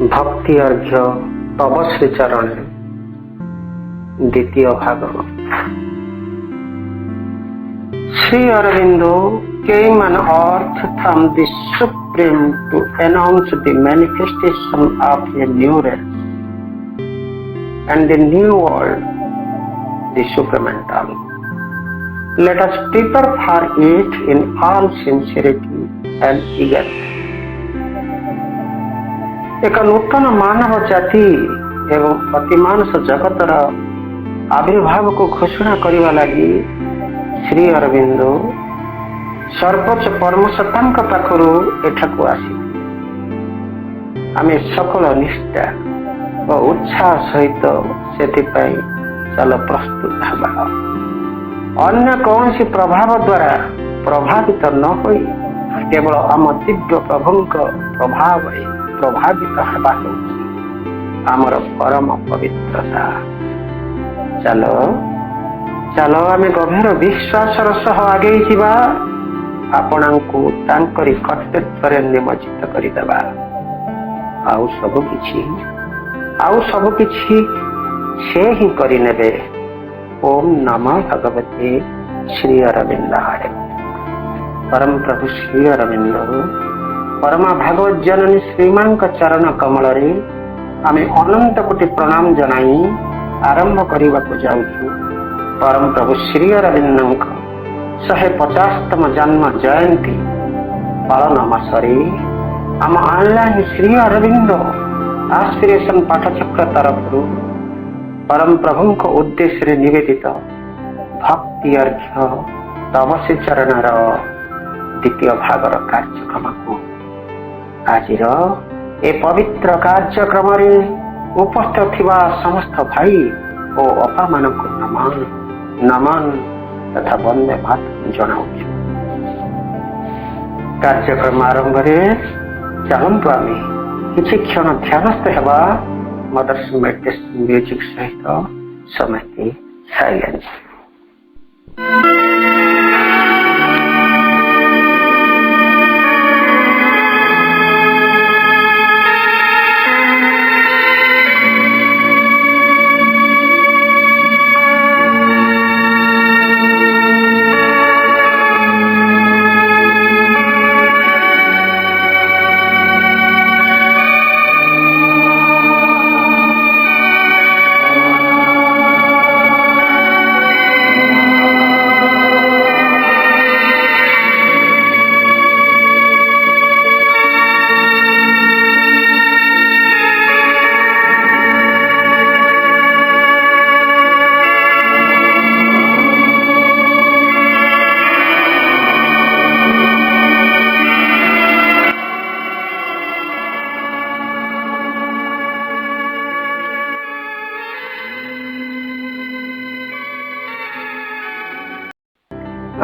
भक्ति अर्घ्य तव श्री चरण द्वितीय भाग। Sri Aurobindo came on earth from the Supreme to announce the manifestation of a new race and the new world, the supramental. Let us prepare for it in all sincerity and eagerness. एक नूतन मानव जाति एवं अतिमानस जगतर आविर्भाव को घोषणा करने लगी श्री अरविंदो सर्वोच्च परमसत्तांक पाखरु एठाकु आसी आमे सकल निष्ठा और उत्साह सहित सेथिपाई चल प्रस्तुत हबा। अन्य कौन प्रभाव द्वारा प्रभावित न होई केवल आम दिव्य प्रभुंक प्रभाव प्रभावित हवा आमर परम पवित्रता। चलो चलो आमे गभीर विश्वासर सह आगे जीवा आपणको तांकरी कर्तव्य निमज्जित करिदेबा। आउ सब किछि से ही करिनेबे। ओम नमः भगवते श्री अरविंदाय। परम प्रभु श्री अरविंद परमा भागवत जननी श्रीमान चरण कमल रे आमे अनंत कोटि प्रणाम जनाई आरंभ करने को जाऊँ। परम प्रभु श्री अरविंद 150तम जन्म जयंती पालन मासरे आम ऑनलाइन श्री अरविंद आस्पिरेशन पाठचक्र तरफ परम प्रभु को उद्देश्य निवेदित भक्ति अर्घ्य तव श्री चरण द्वितीय भागर कार्यक्रम को आज ए पवित्र कार्यक्रम उपस्थित थिबा समस्त भाई और अपा मान को नमन तथा वंदे मातरम जनाऊँ। कार्यक्रम आरंभ चलतु आम किसी क्षण ध्यानस्थ हेबा मदर्स मेडिटेशन म्यूजिक सहित समय साइलेंस।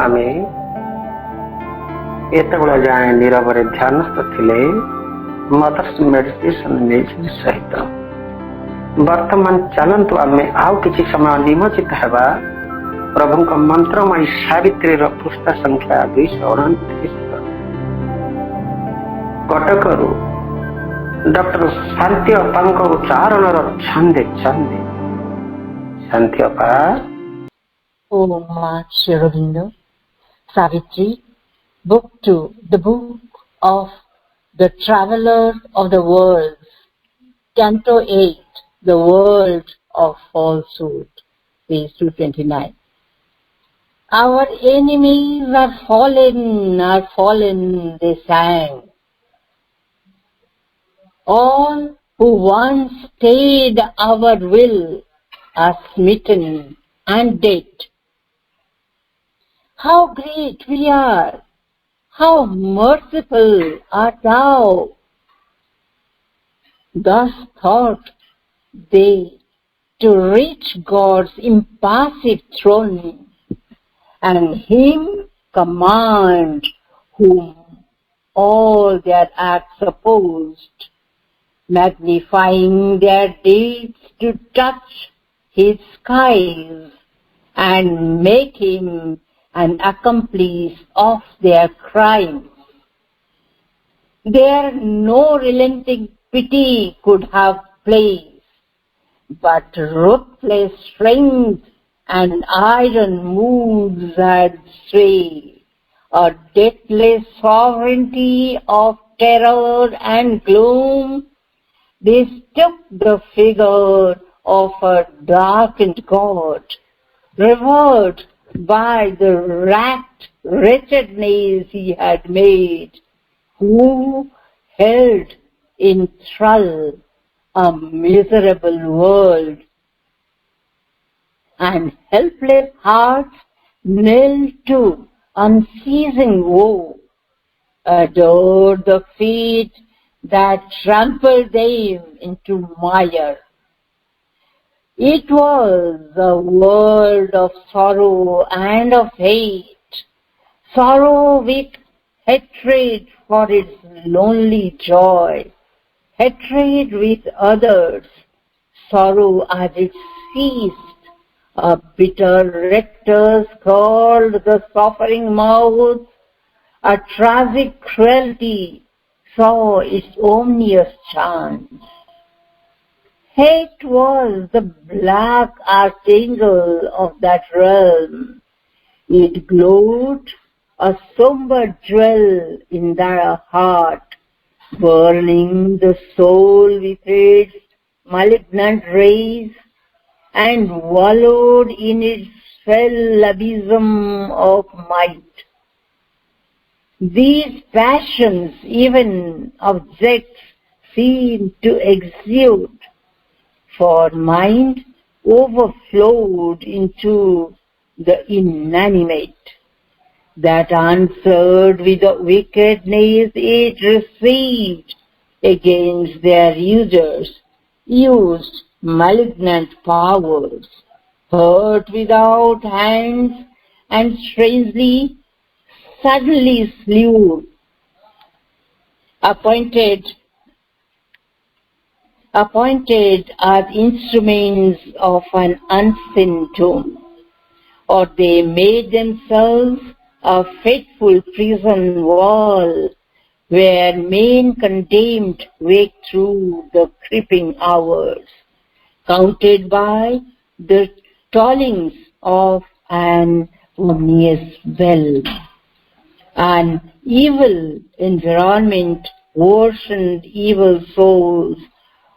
आमे एतबेला जाए नीरव ध्यानस्थ थिले मदर्स मेडिटेशन म्यूजिक सहित। वर्तमान चलतु आम आउ किसी समय निमज्जित हेबा प्रभु का मंत्रमयी सावित्री पृष्ठ संख्या 229 कटकरू डॉक्टर शांति अप्पा उच्चारण छंदे छंदे। शांति अप्पा। ओम Sri Aurobindo, Savitri, Book 2, the book of the Traveler of the World, Canto 8, the World of Falsehood, page 229. Our enemies are fallen, they sang. All who once stayed our will are smitten and dead. How great we are! How merciful art thou! Thus thought they to reach God's impassive throne and Him command whom all their acts opposed, magnifying their deeds to touch His skies and make Him an accomplice of their crimes. There no relenting pity could have place, but ruthless strength and iron moods had sway, a deathless sovereignty of terror and gloom. They took the figure of a darkened God, revered by the racked wretchedness He had made, who held in thrall a miserable world, and helpless hearts knelt to unceasing woe, adored the feet that trampled them into mire. It was a world of sorrow and of hate, sorrow with hatred for its lonely joy, hatred with others, sorrow as it ceased, a bitter rectus called the suffering mouth, a tragic cruelty saw its ominous chance. Hate was the black archangel of that realm. It glowed, a somber jewel in their heart, burning the soul with its malignant rays, and wallowed in its fell abysm of might. These passions, even objects, seemed to exude, for mind overflowed into the inanimate, that answered with the wickedness it received against their users, used malignant powers, hurt without hands, and strangely, suddenly slew, appointed as instruments of an unseen doom, or they made themselves a faithful prison wall where men condemned wake through the creeping hours, counted by the tollings of an ominous bell. An evil environment worsened evil souls.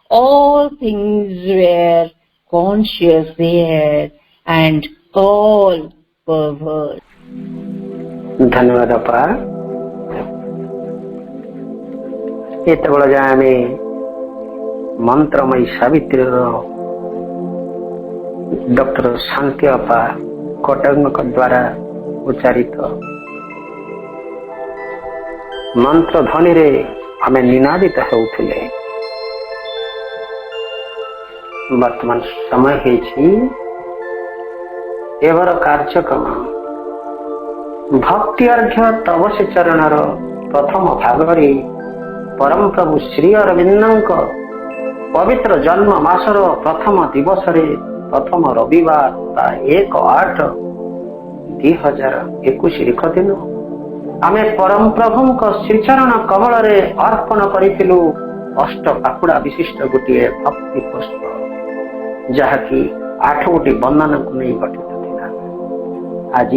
All things were conscious there and all perverse. धन्यवाद अपा। एतबेला जाए आमे मंत्रमयी Savitri doctor शांति अपा कटक द्वारा उच्चारित मंत्र ध्वनि रे आमे निनादित होउथिले। वर्तमान समय हेछि एवर कार्यक्रम भक्ति अर्घ्य तव से चरणर प्रथम भागरे परम प्रभु श्री अरविंदଙ୍କ पवित्र जन्म मासर प्रथम दिवस प्रथम रविवार 1/8/2021 लिख दिन आमे परम प्रभुଙ୍କ श्रीचरण कमल अर्पण करिथिलु अष्ट पाखुड़ा विशिष्ट गोटे भक्ति पुष्प जहाँकि 8 गोटी बंधन को नहीं गठित थिला। आज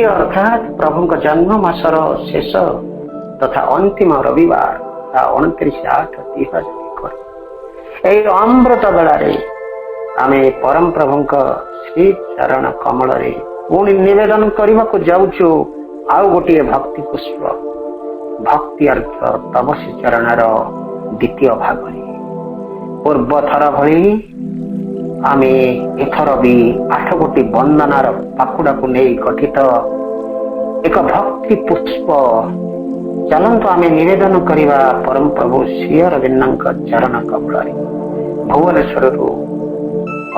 अर्थात प्रभुଙ୍କ जन्म मासर शेष तथा अंतिम रविवार 29/8/2021 एई अमृत बेलारे आमे परम प्रभुଙ୍କ श्री चरण कमल पुणी निवेदन करने को जाऊचु आउ गोटे भक्ति पुष्प भक्ति अर्घ्य तव श्री चरणर द्वितीय भाग पूर्व थर भली आमे एथर भी 8 गोटी बंदनार पाखुड़ा को नहीं गठित एक भक्ति पुष्प चलंतु आमे निवेदन करिवा परम प्रभु श्री अरविंदଙ୍କ चरण कमल भुवनेश्वर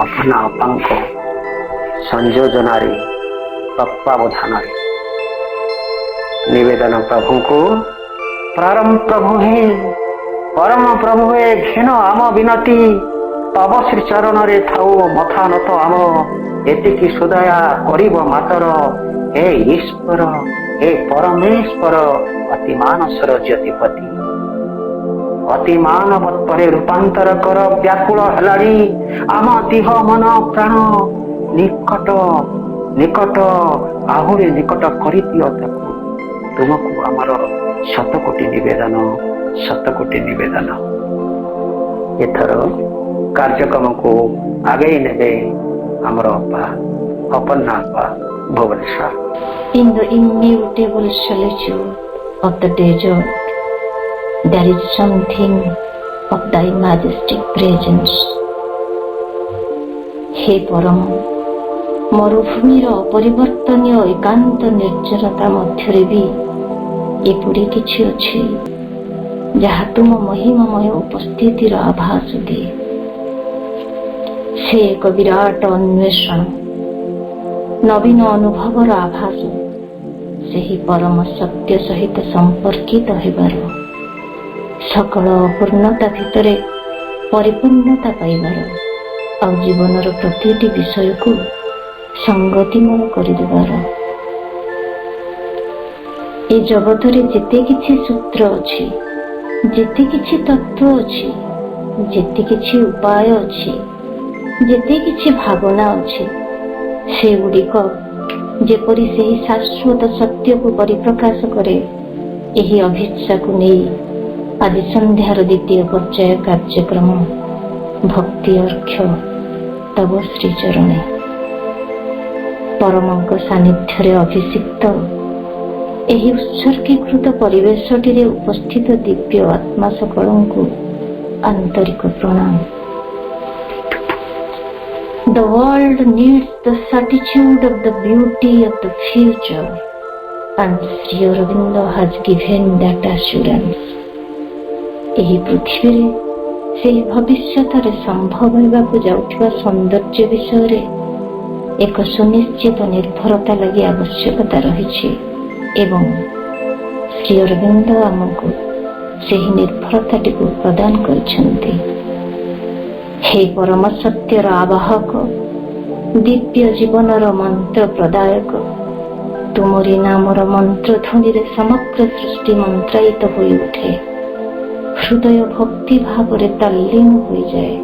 अपना अपांक संयोजन तत्वावधान निवेदन प्रभु को परम प्रभु हे घिन आम विनती तव श्री चरण रे थाऊ मथा नत आम एतिकी सुदया करिब मातर हे ईश्वर हे परमेश्वर अति मानसर ज्योतिपति अति मानवत्वरे रूपांतर कर व्याकुल हेलारी आम देह मन प्राण निकट निकट आहुरी निकट करिदियो ताकू तुमको आमर शतकोटी निवेदन एथर कार्यक्रम को आगे नेबे आमर अपना Bhubaneswar. In the immutable solitude of the desert, there is something of thy majestic presence. हे परम मरुभूमिर अपरिवर्तनीय एकांत निर्जरता मध्यरे भी एपरि किछि अछि जहा तुम महिमामय उपस्थितिर आभास दिए। से एक विराट अन्वेषण नवीन अनुभवर आभास से ही परम सत्य सहित संपर्कित हेबार सकल अपूर्णता भितरे परिपूर्णता पाइबार आ जीवनर प्रतिटी विषय को संगतिमय करिदेबार ए जगतरे जेते किछि सूत्र अछि जेते किछि तत्व अछि जेते किछि उपाय अछि जेते किछि भावना अछि सेगुड़िक जेपरि सेही शाश्वत सत्य को परिप्रकाश करे एही अभिच्छा को नहीं आज संध्यार द्वितीय पर्याय कार्यक्रम भक्ति अर्घ्य तव श्रीचरणे परमंक सानिध्य अभिषिक्त एही उत्सर्गीकृत परिवेशटिरे उपस्थित दिव्य आत्मा सकलंकु आंतरिक प्रणाम। The world needs the certitude of the beauty of the future, and Sri Aurobindo has given that assurance. एही पृथ्वी से भविष्यतर संभव होगाकु जाउथिबा सौंदर्य विषय एक सुनिश्चित निर्भरता लगी आवश्यकता रही एवं श्री अरविंद आमको सेही निर्भरताटी को प्रदान करछन्ति। हे परम सत्यर आवाहक दिव्य जीवनर मंत्र प्रदायक तुमरी नामर मंत्र ध्वनि समग्र सृष्टि मंत्रायित हो उठे हृदय भक्ति भाव तालीन हो जाए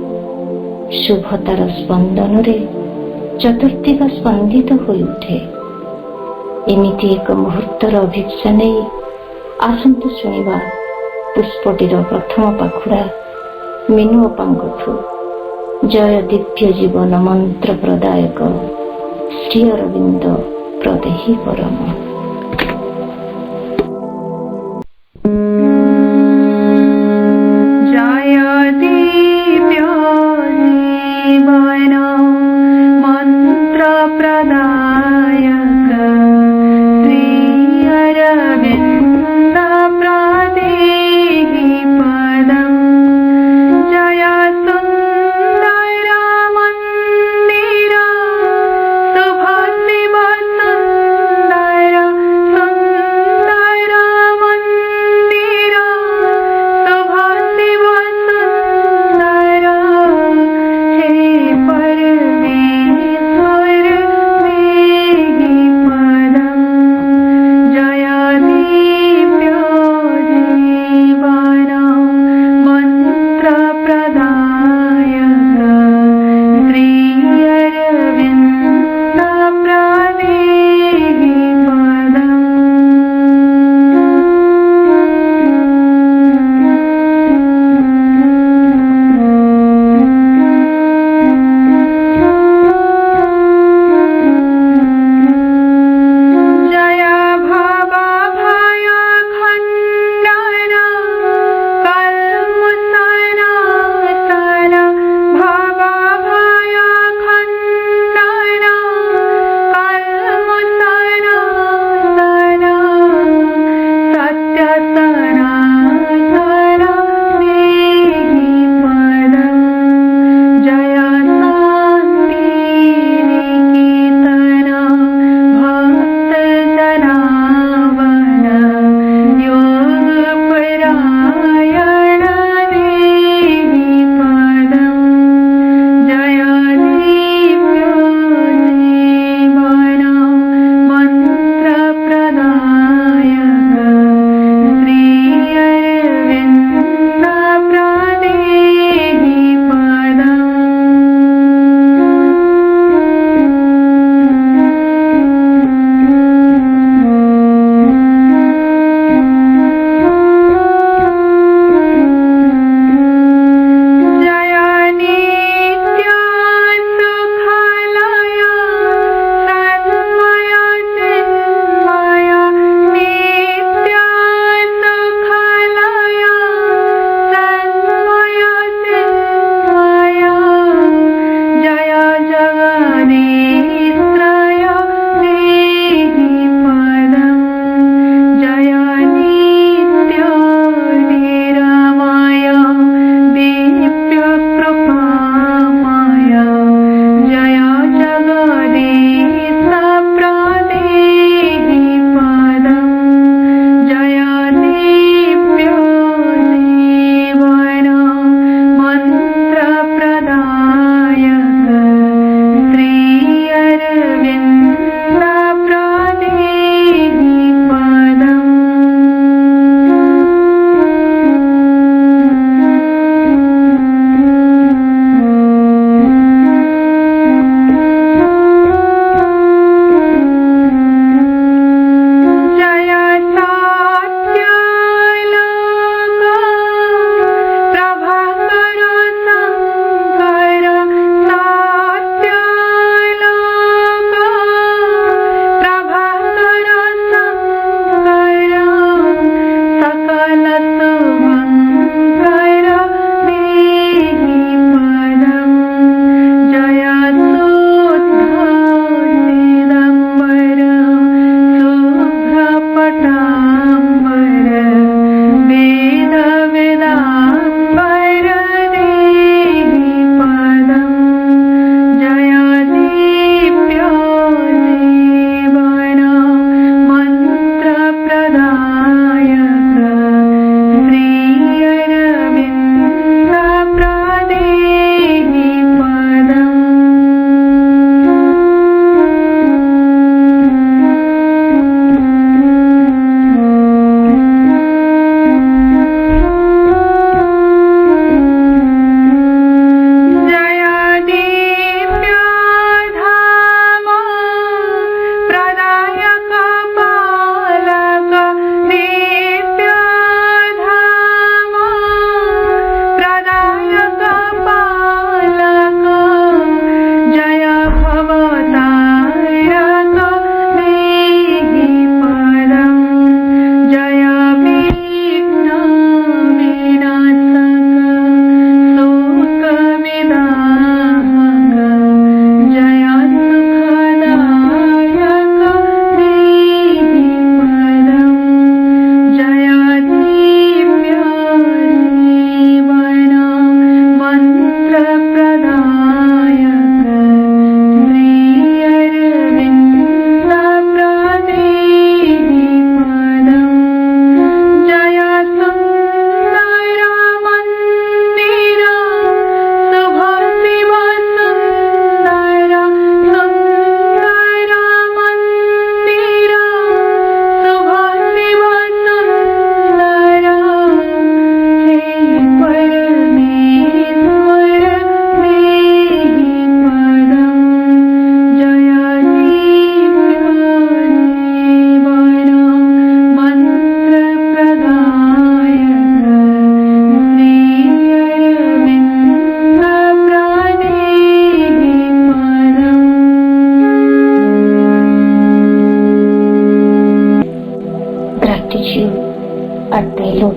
शुभतार स्पंदन चतुर्दिग स्पंदित हो उठे एमिति एक मुहूर्तर अभिक्षा नहीं आसंतु शुणिबा पुष्पटीर प्रथम पाखुड़ा मीनू अपांगठू जय दिव्य जीवन मंत्र प्रदायक श्री अरविंद प्रदेही परम। सुंदर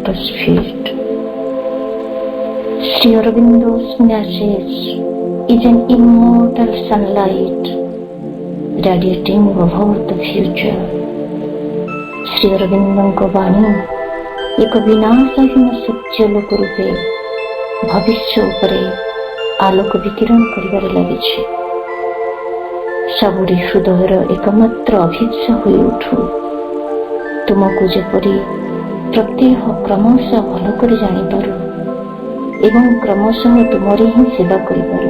lotus feet. Sri Aurobindo's message is an immortal sunlight radiating over the future. Sri Aurobindoଙ୍କ ବାଣୀ ଏକ ବିନାଶହୀନ ସୂର୍ଯ୍ୟଲୋକ ରୂପେ ଭବିଷ୍ୟ ଉପରେ ଆଲୋକ ବିକିରଣ କରିବାରେ ଲାଗିଛି। ସବୁରି ହୃଦୟର ଏକମାତ୍ର ଅଭିପ୍ସା ହୋଇ ଉଠୁ, ତୁମକୁ ଯେପରି ପ୍ରତ୍ୟହ କ୍ରମଶଃ ଭଲ କରି ଜାଣିପାରୁ ଏବଂ କ୍ରମଶଃ ତୁମରି ହିଁ ସେବା କରିପାରୁ।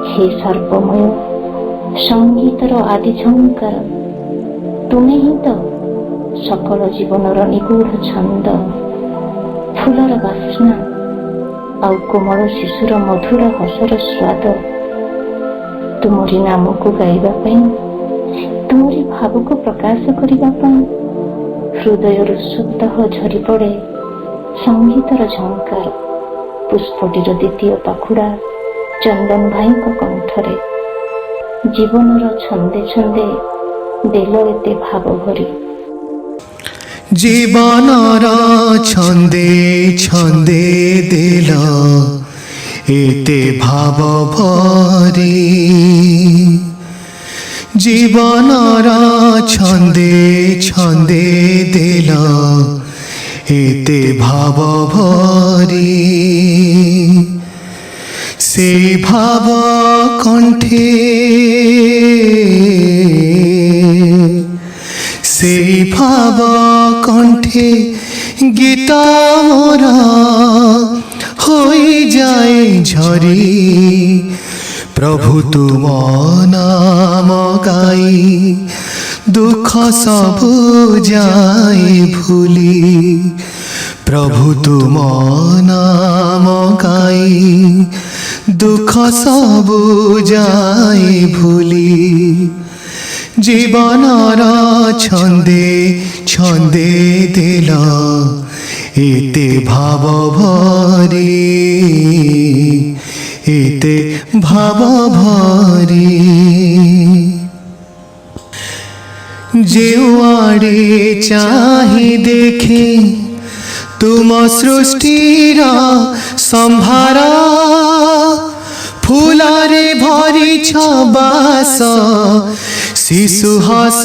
ହେ ସର୍ବମୟ ସଙ୍ଗୀତର ଆଦି ଝଙ୍କାର, ତୁମେ ହିଁ ତ ସକଳ ଜୀବନର ନିଗୂଢ଼ ଛନ୍ଦ, ଫୁଲର ବାସ୍ନା ଆଉ କୋମଳ ଶିଶୁର ମଧୁର ହସର ସ୍ୱାଦ। ତୁମରି ନାମକୁ ଗାଇବା ପାଇଁ, ତୁମରି ଭାବକୁ ପ୍ରକାଶ କରିବା ପାଇଁ ହୃଦୟରୁ ସ୍ୱତଃ ଝରି ପଡ଼େ ସଙ୍ଗୀତର ଝଙ୍କାର। ପୁଷ୍ପଟିର ଦ୍ୱିତୀୟ ପାଖୁଡ଼ା ଚନ୍ଦନ ଭାଇଙ୍କ କଣ୍ଠରେ। ଜୀବନର ଛନ୍ଦେ ଛନ୍ଦେ ଦେଲ ଏତେ ଭାବ ଭରି। জীবনর ছন্দে ছন্দে দিল এতে ভাব ভরি। জীবনর ছন্দে ছন্দে দিল এতে ভাব ভরি। সেই ভাব কণ্ঠে সেই ভাব কণ্ঠে গীত মোর হয়ে যায় ঝরি। প্রভু তুম নাম গাই দুঃখ সবু যায় ভুলি। প্রভু তুম নাম গাই দুঃখ সবু যায় ভুলি। জীবনর ছন্দে ছন্দে দিল এতে ভাব ভরি। এতে ভাব ভরি। যেউআড়ে চাহি দেখে তুম সৃষ্টির সম্ভার। ফুলরে ভরিছ বাস শিশু হস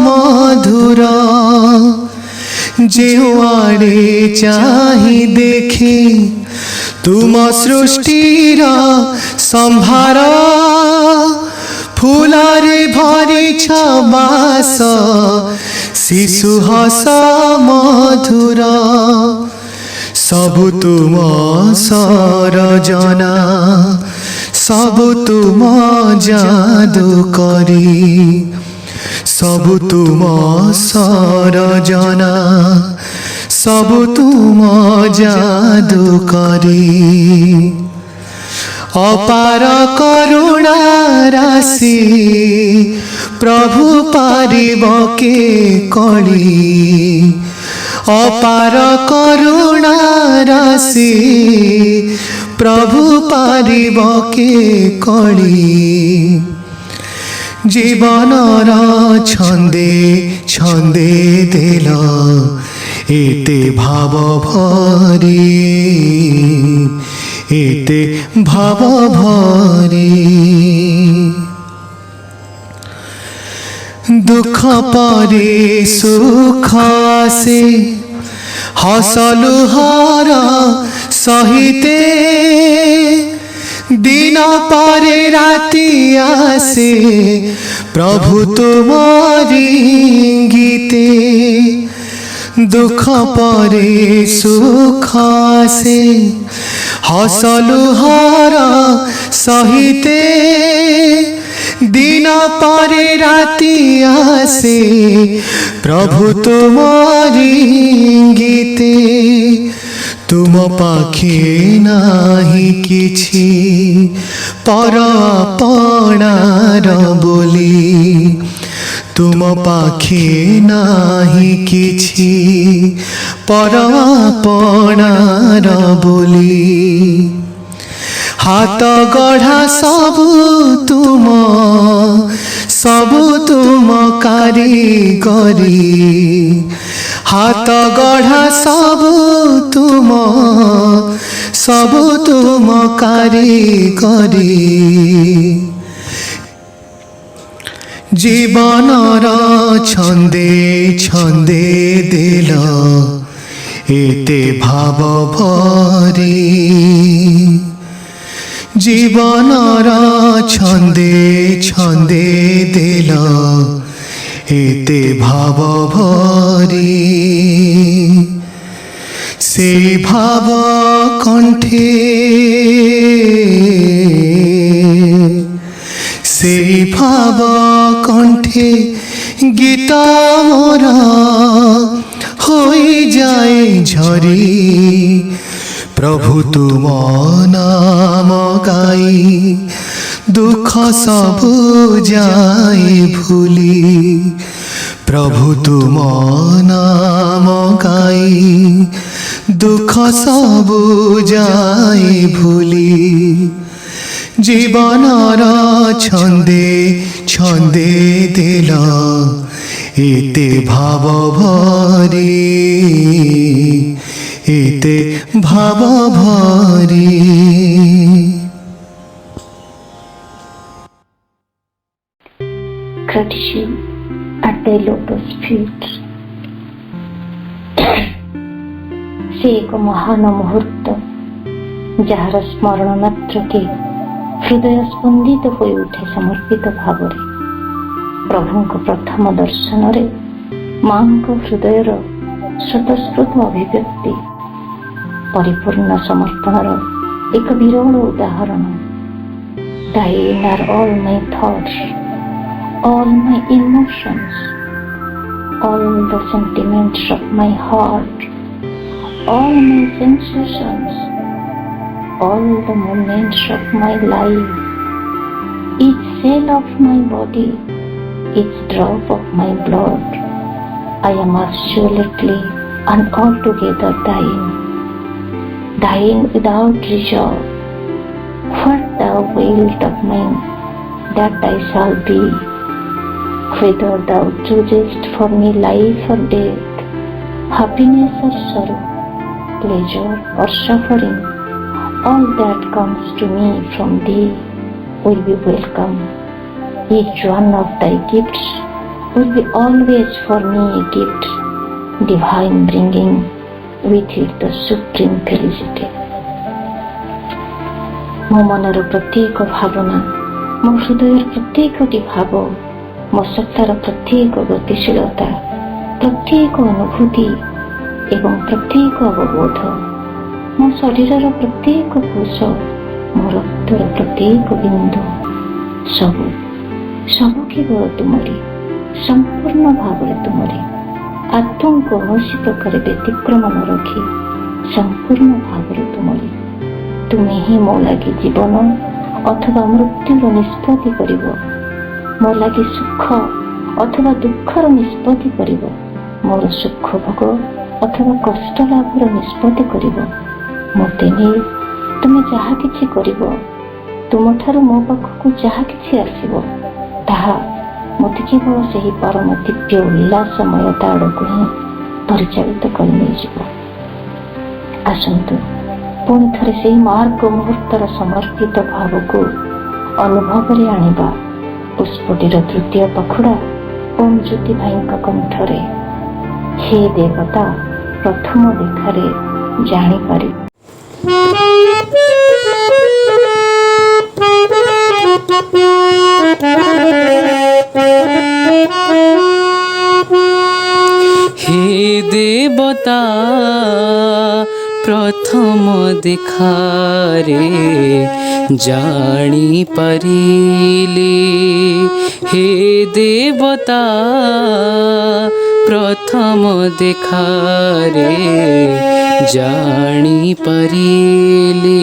মধুর। যেউআড়ে চাহি দেখে তুম সৃষ্টির সম্ভার। ফুলরে ভরিছ বাস শিশু হস মধুর। সবু তুম সরজনা সবু তুম জাদু করি। সবু তুম সরজনা সবু তুম জাদু করি। অপার করুণা রাশি প্রভু পারিব কে কলি। অপার করুণা রাশি প্রভু পারিব কে কলি। জীবনর ছন্দে ছন্দে দিল এতে ভাব ভরি। এতে ভাব ভরি। দুঃখ পরে সুখ আসে হসলুহর সহিতে। দিন পরে রাতি আসে প্রভু তুমরি গীতে। দুঃখ পরে সুখ আসে হসলুহর সহিতে। দিন পরে রাতি আসে প্রভু তুমরি গীতে। তুম পাখে নাহি কিছু পর আপଣାର ବୋଲି। তুম পাখে নাহি কিছু পর আপଣାର ବୋଲି। हाथ गढ़ा सबु तुम कारीगरी, हाथ गढ़ा सबु तुम कारीगरी। जीवनर छंदे छंदे देल एते भाव भरी, जीवनर छंदे छंदे देल एते भाव भरी। से भाव कंठे से भाव कंठे गीत मोर होई जाए झरी। प्रभु तुम नाम गाई दुख सबु जाए भूली। प्रभु तुम नाम गाई दुख सबु जाए भूली। जीवनर छंदे छंदे देल एते भाव भरी, एते भाव भरी। Gratitude at the lotus feet। से एक महान मुहूर्त जार स्मरण मात्र के हृदय स्पंदित हो उठे समर्पित भाव। प्रभु प्रथम दर्शन रे मां हृदयर स्वतस्फूर्त अभिव्यक्ति परिपूर्ण समर्पणर एक विरल उदाहरण। Thine are all my thoughts, all my emotions, all the sentiments of my heart, all my sensations, all the moments of my life, each cell of my body, each drop of my blood. I am absolutely and altogether thine, thine without reserve. What thou wilt of me, that I shall be. Whether thou choosest for me life or death, happiness or sorrow, pleasure or suffering, all that comes to me from thee will be welcome. Each one of thy gifts will be always for me a gift, divine, bringing with it the supreme felicity. मो मनर प्रत्येक भावना, मो हृदय प्रत्येकटी भाव, मो सत्तार प्रत्येक गतिशीलता, प्रत्येक अनुभूति एवं प्रत्येक अवबोध, मो शरीरर प्रत्येक कोश, मो रक्तर प्रत्येक बिंदु, सबु सबु केवल तुमरी, संपूर्ण भाव तुमरी। आत्म कौन प्रकार व्यतिक्रम न रखी संपूर्ण भाव तुमरी। तुम्हें ही मो लगी जीवन अथवा मृत्युर निष्पत्ति करिवो, मो लगी सुख अथवा दुखर निष्पत्ति करिवो, मोर सुख भोग अथवा कष्ट लाभर निष्पत्ति करिवो। मते नहीं तुमे जहा किछि करिवो, तुम ठारु मो पाखकु जहा किछि आसीबो, ताहा मते केवल सेही परम दिव्य उल्लासमयता आड़कु ही परिचालित कर नेइजिबो। आसन्तु पुणी थरे सेही मार्ग मुहूर्तर समर्पित भाव को अनुभव रे आनिबा। पुष्पटीर तृतीय पाखुड़ा ओम ज्योति भाई कंठरे, हे देवता प्रथम देखारे जानी पारि। हे देवता प्रथम देखारे जानी पारिले। हे देवता प्रथम देखारे जानी पारिले।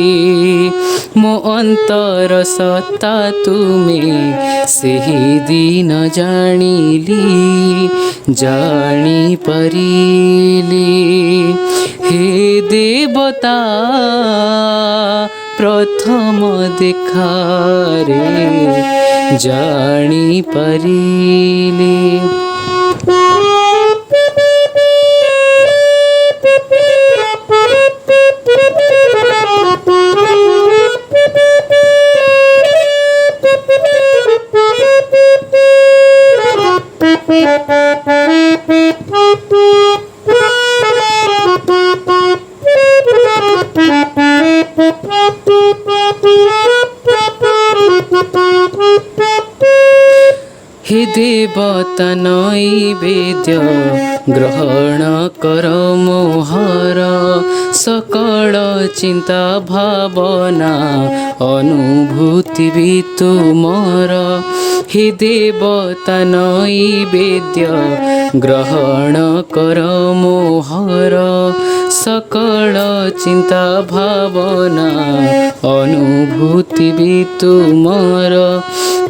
मो अंतर सत्ता तुमे सेही दिन जानिली जानी पारिले। हे देवता प्रथम देखारे जानी परिली। हे देवता नैवेद्य ग्रहण कर मोहर, सकल चिंता भावना अनुभूति भी तुमर। हे देवता नैवेद्य ग्रहण कर मोहर, सकल चिंता भावना अनुभूति भी तुमर।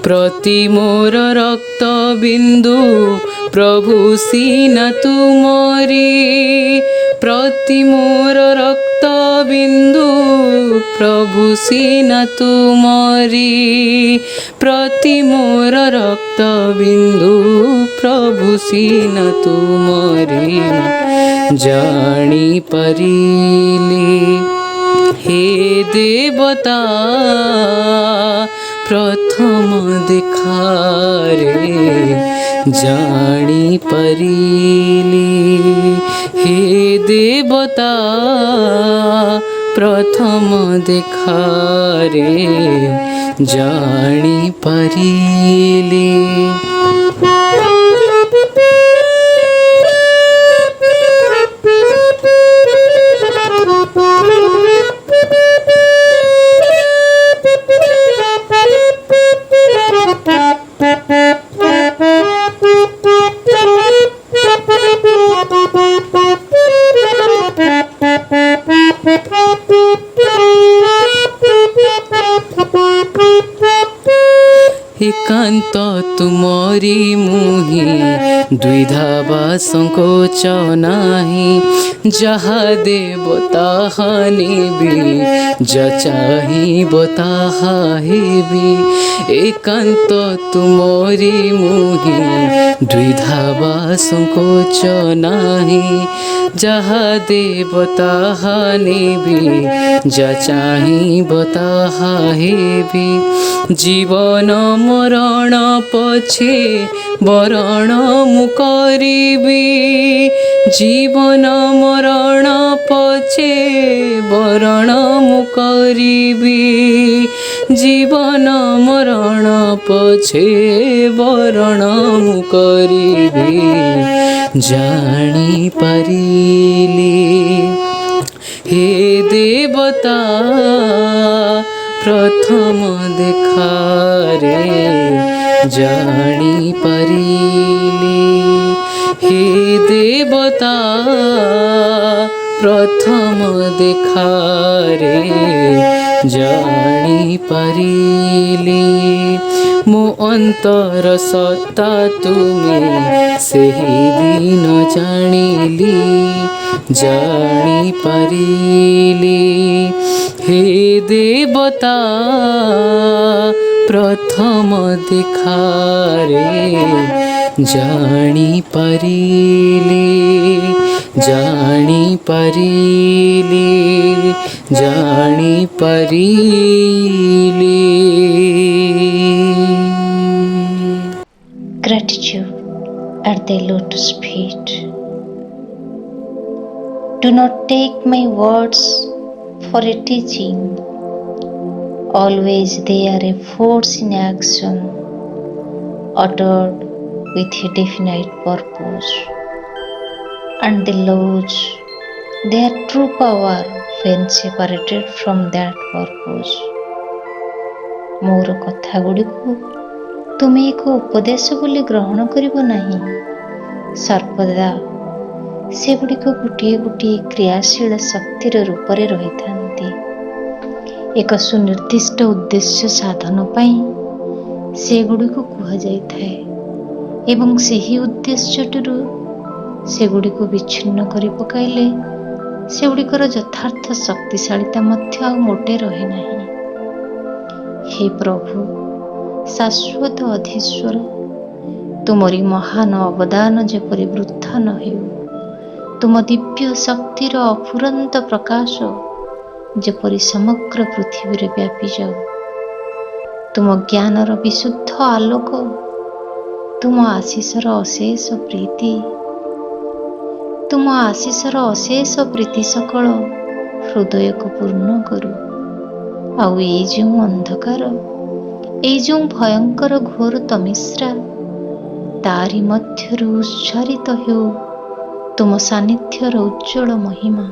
प्रति मोर रक्त बिंदु प्रभु सीना तुमरी, प्रति मोर रक्त बिंदु प्रभु सीना तुमरी, प्रति मोर रक्त बिंदु प्रभु सीना तुमरी जानी परिली। हे देवता प्रथम देखारे जानी परिली। हे देवता प्रथम देखारे जानी परिली। एकांत तुमरी मुहि द्विधा वा संकोच नाही, जहा देव ताहा नेबी, जचाहिब ताहा हेबी। एकांत तुमरी मुहि द्विधा वा संकोच नाही, जहा देव ताहा नेबी, जचाहिब ताहा हेबी। जीवन मरण पछे बरण मु करिबी, जीवन मरण पछे बरण मु करिबी, जीवन मरण पछे बरण मु करिबी जानी परिली। हे देवता प्रथम देखारे जानी परिली। हे देवता प्रथम देखारे जानी परिली। मो अंतर सत्ता तुमे सेही दिन जानिली, जानी परिली। हे देवता प्रथम देखारे जानी परिली, जानी परिली, जानी परिली। Gratitude at the lotus feet. Do not take my words for a teaching. Always they are a force in action, uttered with a definite purpose. And the laws, their true power when separated from that purpose. ମୋର କଥା ଗୁଡ଼ିକୁ ତୁମେ ଏକ ଉପଦେଶ ବୋଲି ଗ୍ରହଣ କରିବ ନାହିଁ। ସର୍ବଦା ସେଗୁଡ଼ିକ ଗୋଟିଏ ଗୋଟିଏ କ୍ରିୟାଶୀଳ ଶକ୍ତିର ରୂପରେ ରହିଥାନ୍ତି। ଏକ ସୁନିର୍ଦ୍ଦିଷ୍ଟ ଉଦ୍ଦେଶ୍ୟ ସାଧନ ପାଇଁ ସେଗୁଡ଼ିକୁ କୁହାଯାଇଥାଏ ଏବଂ ସେହି ଉଦ୍ଦେଶ୍ୟଟିରୁ ସେଗୁଡ଼ିକୁ ବିଚ୍ଛିନ୍ନ କରି ପକାଇଲେ ସେଗୁଡ଼ିକର ଯଥାର୍ଥ ଶକ୍ତିଶାଳୀତା ମଧ୍ୟ ଆଉ ମୋଟେ ରହେ ନାହିଁ। हे प्रभु शाश्वत अधीश्वर तुमरी महान अवदान जेपरि वृथा न हेउ तुम दिव्य शक्तिर अफुरंत प्रकाश जेपरि समग्र पृथ्वी रे व्यापी जाऊ तुम ज्ञानर विशुद्ध आलोक तुम आशीषर अशेष प्रीति तुम आशीषर अशेष प्रीति सकल हृदय को पूर्ण करू आउ ए जो अंधकार ए जो भयंकर घोर तमिश्रा तारी मध्यरु उच्चारित हो तुम सान्निध्यर उज्ज्वल महिमा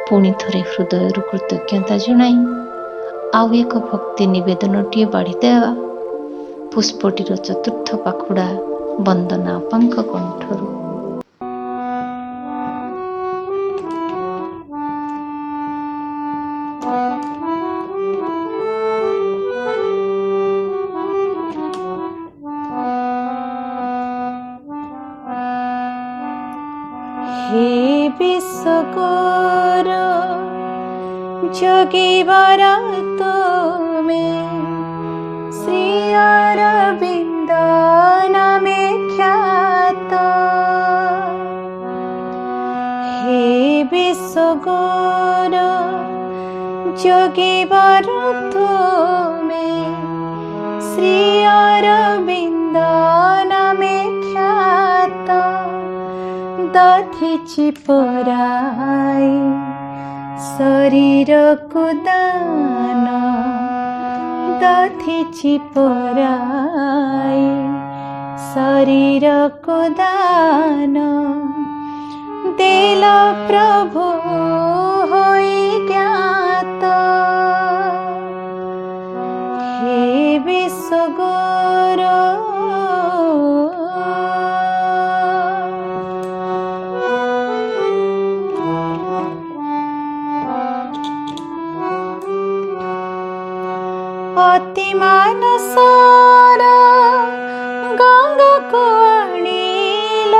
पुणी थरे हृदय कृतज्ञता जनाई आउ एक भक्ति निवेदनटीए बाढ़ीदेवा पुष्पटीर चतुर्थ पाखुड़ा वंदना अपांक कंठरू हे विश्वकोर जोगिवर तुमे श्री अरविंद नामे ख्यात हे विश्वकोर जोगिवर तुमे श्री अरविंद नामे ख्यात दधिची पराई शरीर को दान दधिची पराई शरीर को दान देल प्रभु होई ज्ञात हे विश्वगुरु अति मानसर गंगा को आनिल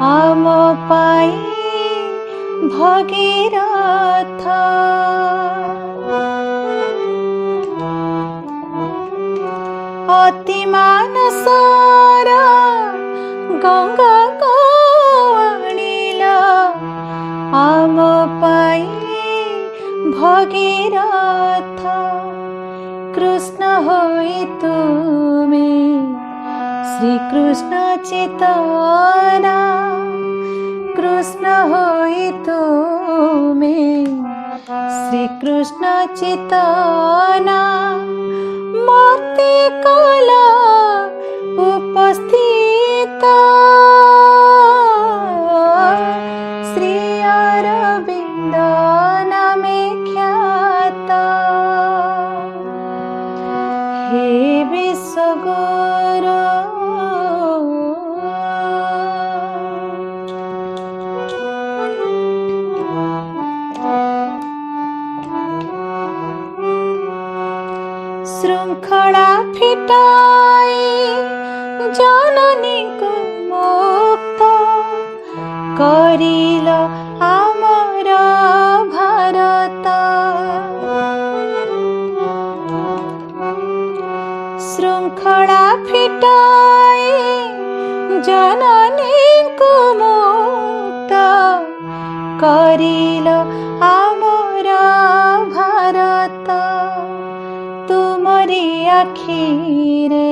आम पाई भगीरथ अति मानसर गंगा को आनिल आम पाई भगीरथ कृष्ण होई तुमे श्री कृष्ण चेतना कृष्ण होई तुमे श्री कृष्ण चेतना मूर्ति कला उपस्थित श्री अरविंद नामे ख्यात हे विश्वगुरु श्रृंखला फिटाई जननी को मुक्त करिल आमर भारत श्रृंखला फिटाई जननी को मुक्त करिल आमर भारत तुमरी आखिरे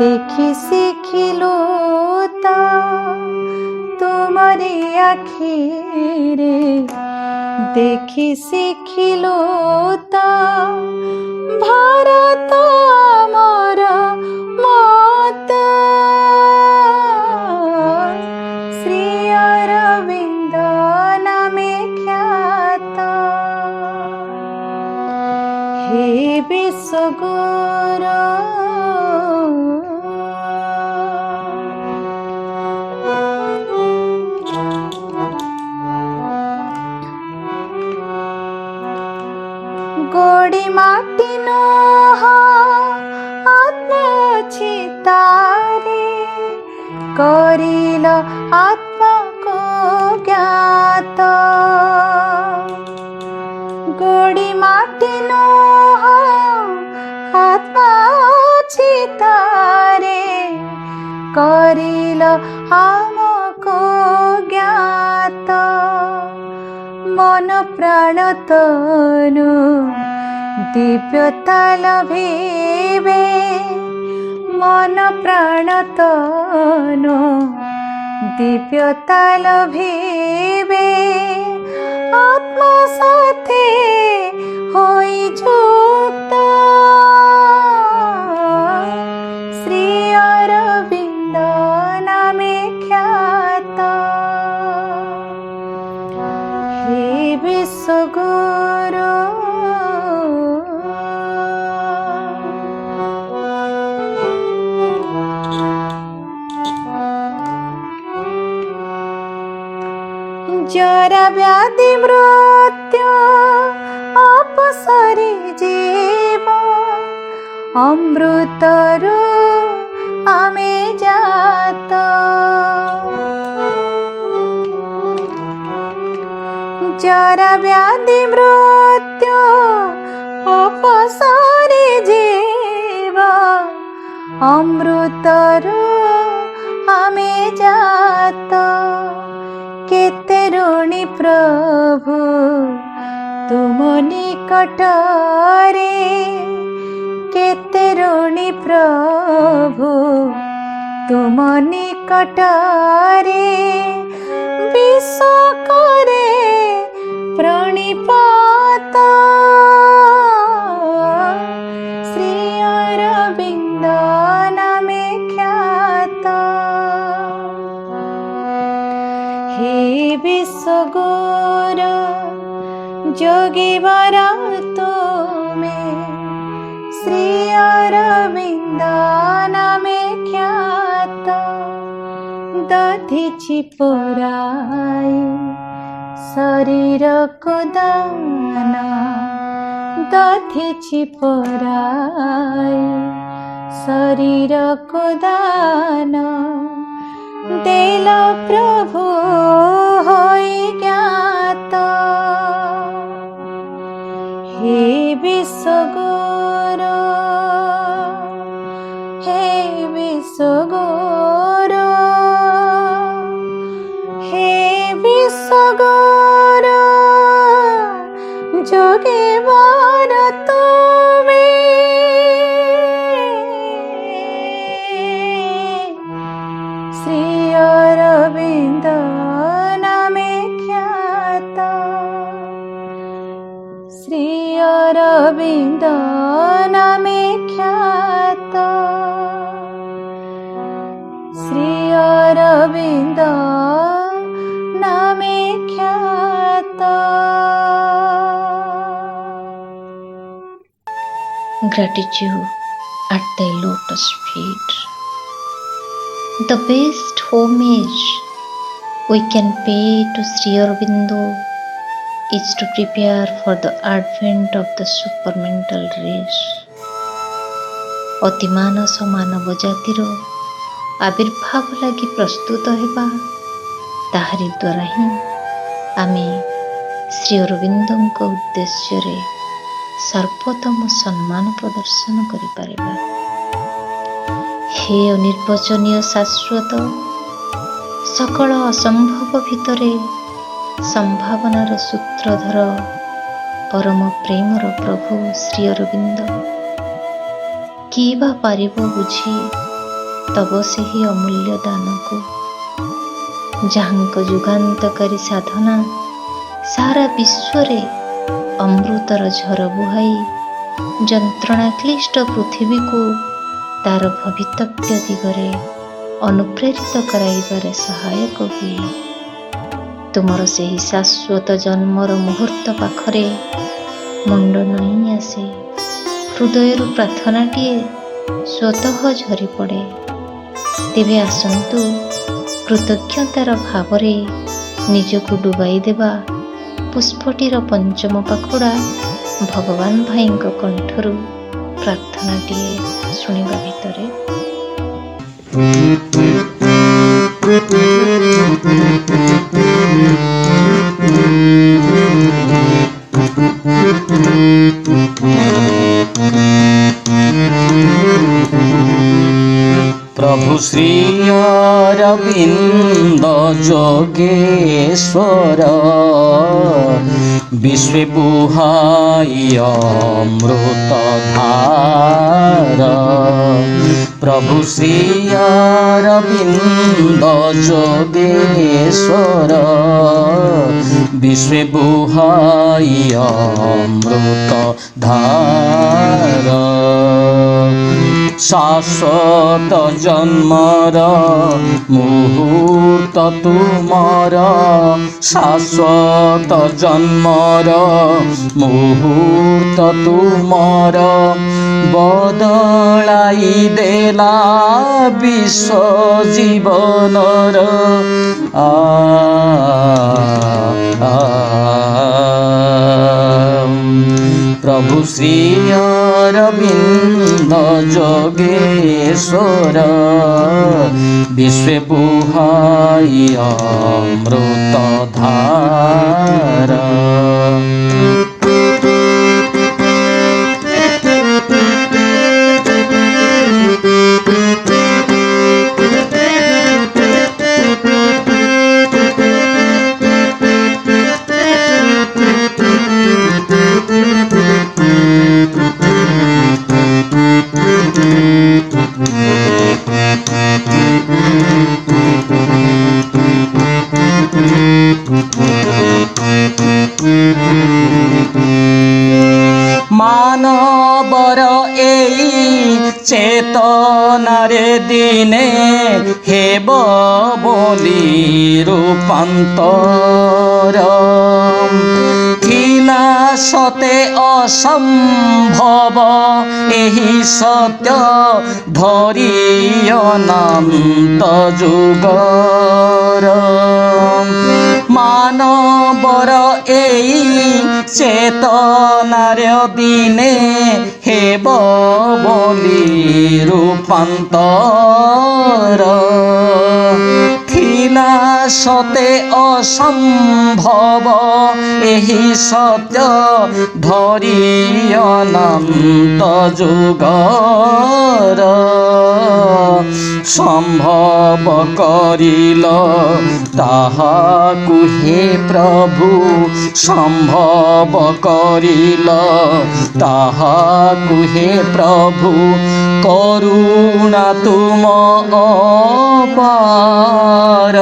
देखि शिखिलु ता तुमरी आखिरे देखि शिखिलु ता भारत मोर मत श्री अरविंद नामे ख्यात हे विश्वगुरु गोड़ी माटी नोह आत्मचितारे करिल आत्मा को ज्ञात गोड़ी माटी नोह तारे करिल आमको ज्ञात मन प्राण तनु दिव्यता लभिबे मन प्राण तनु दिव्यता लभिबे आत्मा साथे होई जुक्त श्री अरविंद नामे ख्यात हे विश्वगुरु जरा व्याधि मृत्यु अपसरी जीव अमृतरु आमे जात जरा व्याधि मृत्यु अपसरी जीव अमृतरु आमे जात केते ऋणी प्रभु तुम निकटरे केते ऋणी प्रभु तुम निकटरे विश्व करे प्रणिपात श्री अरविंद नामे ख्यात हे विश्वगुरु जोगिवर तुमे श्री अरविंद नामे ख्यात दधिछि पुराई शरीर को दान दधिछि पुराई शरीर को दान देल प्रभु होई ज्ञात हे विश्वगुरु हे विश्वगुरु हे विश्वगुरु जोगिवर तुमे श्री अरविंद नामे ख्यात श्री अरविंद नामे ख्यात श्री अरविंद नामे ख्यात। Gratitude at thy lotus feet. The best homage we can pay to Sri Aurobindo is to prepare for the advent of the supermental race. ଅତିମାନସ ମାନବ ଜାତିର ଆବିର୍ଭାବ ଲାଗି ପ୍ରସ୍ତୁତ ହେବା, ତାହାରି ଦ୍ୱାରା ହିଁ ଆମେ ଶ୍ରୀ ଅରବିନ୍ଦଙ୍କ ଉଦ୍ଦେଶ୍ୟରେ ସର୍ବୋତ୍ତମ ସମ୍ମାନ ପ୍ରଦର୍ଶନ କରିପାରିବା। ହେ ଅନିର୍ବଚନୀୟ ଶାଶ୍ୱତ, ସକଳ ଅସମ୍ଭବ ଭିତରେ ସମ୍ଭାବନାର ସୂତ୍ରଧର ପରମ ପ୍ରେମର ପ୍ରଭୁ ଶ୍ରୀ ଅରବିନ୍ଦ, କିଏ ବା ପାରିବ ବୁଝି ତବ ସେହି ଅମୂଲ୍ୟ ଦାନକୁ, ଯାହାଙ୍କ ଯୁଗାନ୍ତକାରୀ ସାଧନା ସାରା ବିଶ୍ୱରେ ଅମୃତର ଝର ବୁହାଇ ଯନ୍ତ୍ରଣାକ୍ଲିଷ୍ଟ ପୃଥିବୀକୁ ତାର ଭବିତବ୍ୟ ଦିଗରେ ଅନୁପ୍ରେରିତ କରାଇବାରେ ସହାୟକ ହୁଏ। ତୁମର ସେହି ଶାଶ୍ୱତ ଜନ୍ମର ମୁହୂର୍ତ୍ତ ପାଖରେ ମୁଣ୍ଡ ନଇଁ ଆସେ, ହୃଦୟରୁ ପ୍ରାର୍ଥନାଟିଏ ସ୍ୱତଃ ଝରି ପଡ଼େ। ତେବେ ଆସନ୍ତୁ କୃତଜ୍ଞତାର ଭାବରେ ନିଜକୁ ଡୁବାଇ ଦେବା ପୁଷ୍ପଟିର ପଞ୍ଚମ ପାଖୁଡ଼ା ଭଗବାନ ଭାଇଙ୍କ କଣ୍ଠରୁ ପ୍ରାର୍ଥନାଟିଏ ଶୁଣିବା ଭିତରେ। प्रभु श्री अरविंद जोगेश्वर विश्व बुहाई अमृत धार प्रभु श्री अरविंद जोगेश्वर विश्व बुहाई अमृत धार शाश्वत जन्मर मुहूर्त तुमर शाश्वत जन्मर मुहूर्त तुमर बदलाई देला विश्व जीवनर प्रभु श्री अरविंद जोगेश्वर विश्व बुहाई अमृत धार मानवर एई चेतनारे दिने हेब बोली रूपांतर थिला सते असंभव एही सत्य धरी अनंत जुगर मानवर एई चेतनार दिने हेब बोली रूपांतर थिला सते असंभव एही सत्य धरी अनंत जुगर संभव करिल ताहाकु हे प्रभु संभव करिल ताहाकु हे प्रभु करुणा तुम अपार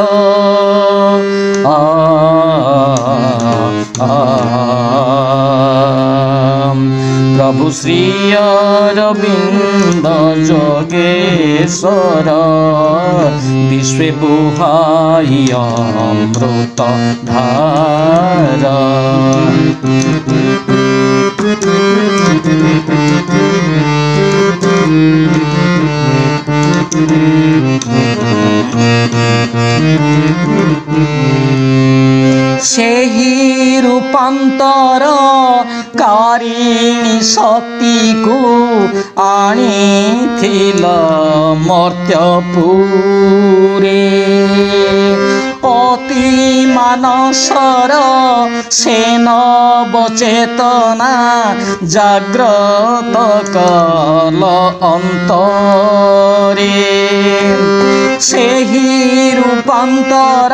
प्रभु श्री अरविंद जोगेश्वर विश्व बुहाई अमृत धार सेही रूपांतर कारिणी शक्ति को आनिथिल मर्त्यपुरे अति मानसर सेन बचेतना जाग्रत कल अंतरे सेही रूपांतर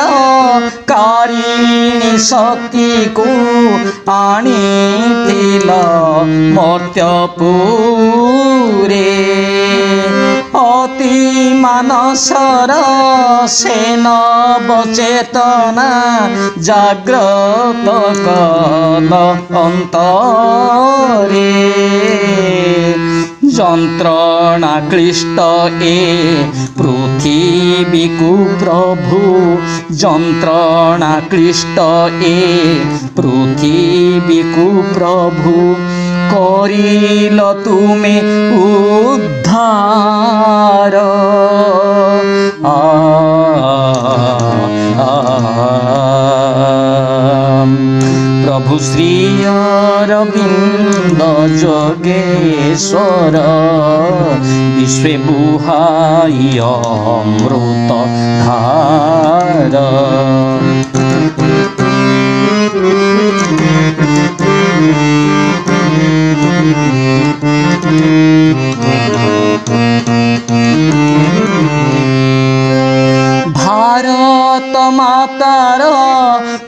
कारिणी शक्ति को आनिथिल मर्त्यपुरे अति मानसर सेन बचेतना जाग्रत कल अंतरे যন্ত্রণা ক্লিষ্ট এ পৃথিবীকু প্রভু যন্ত্রণা ক্লিষ্ট এ পৃথিবীকু প্রভু করিল তুমি উদ্ধার प्रभु श्री अरविंद जोगेश्वर विश्व बुहाई अमृत धार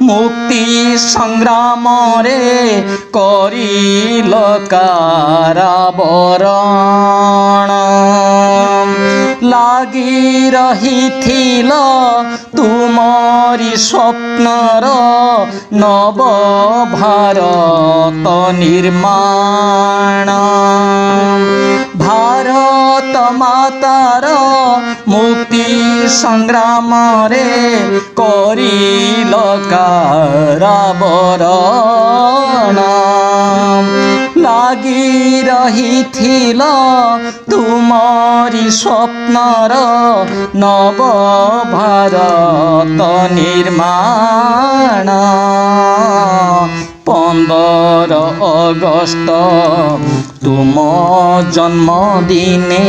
ମୁକ୍ତି ସଂଗ୍ରାମରେ କରିଲ କାରାବରଣ ଲାଗି ରହିଥିଲ ତୁମରି ସ୍ୱପ୍ନର ନବ ଭାରତ ନିର୍ମାଣ ଭାରତ ମାତାର ମୁକ୍ତି ସଂଗ୍ରାମରେ କରିଲ କାରାବରଣ ଲାଗି ରହିଥିଲ ତୁମରି ସ୍ୱପ୍ନର ନବ ଭାରତ ନିର୍ମାଣ 15 ଅଗଷ୍ଟ ତୁମ ଜନ୍ମଦିନେ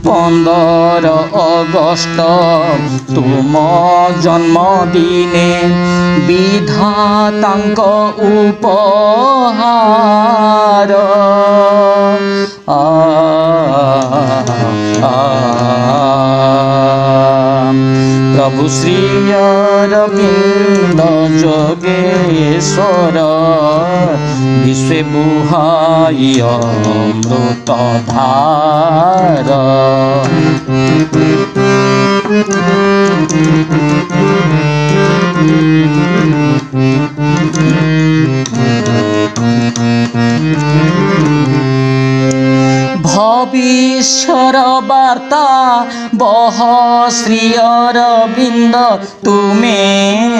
15 ଅଗଷ୍ଟ ତୁମ ଜନ୍ମଦିନେ ବିଧାତାଙ୍କ ଉପହାର प्रभु श्री अरविंद जोगेश्वर विश्व बुहाई अमृत धार भविष्यर वार्ता बह श्री अरविंद तुमे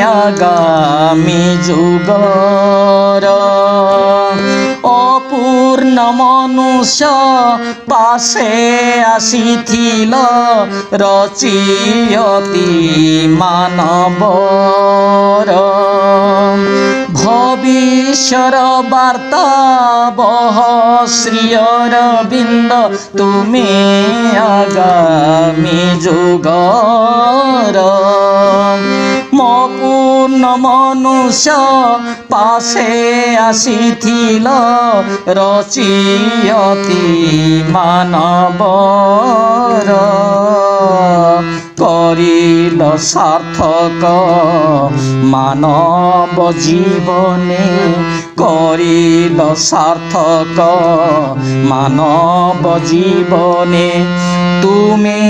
आगामी जुगर अपूर्ण मनुष्य पासे आसीथिल रचियति मानवर भविष्यर वार्ता बह श्री अरविंद तुमे आगामी जुगर पूर्ण मनुष्य पासे आसीथिल रचियति मानवर करिल सार्थक मानव जीवने करिल सार्थक मानव जीवने तुमे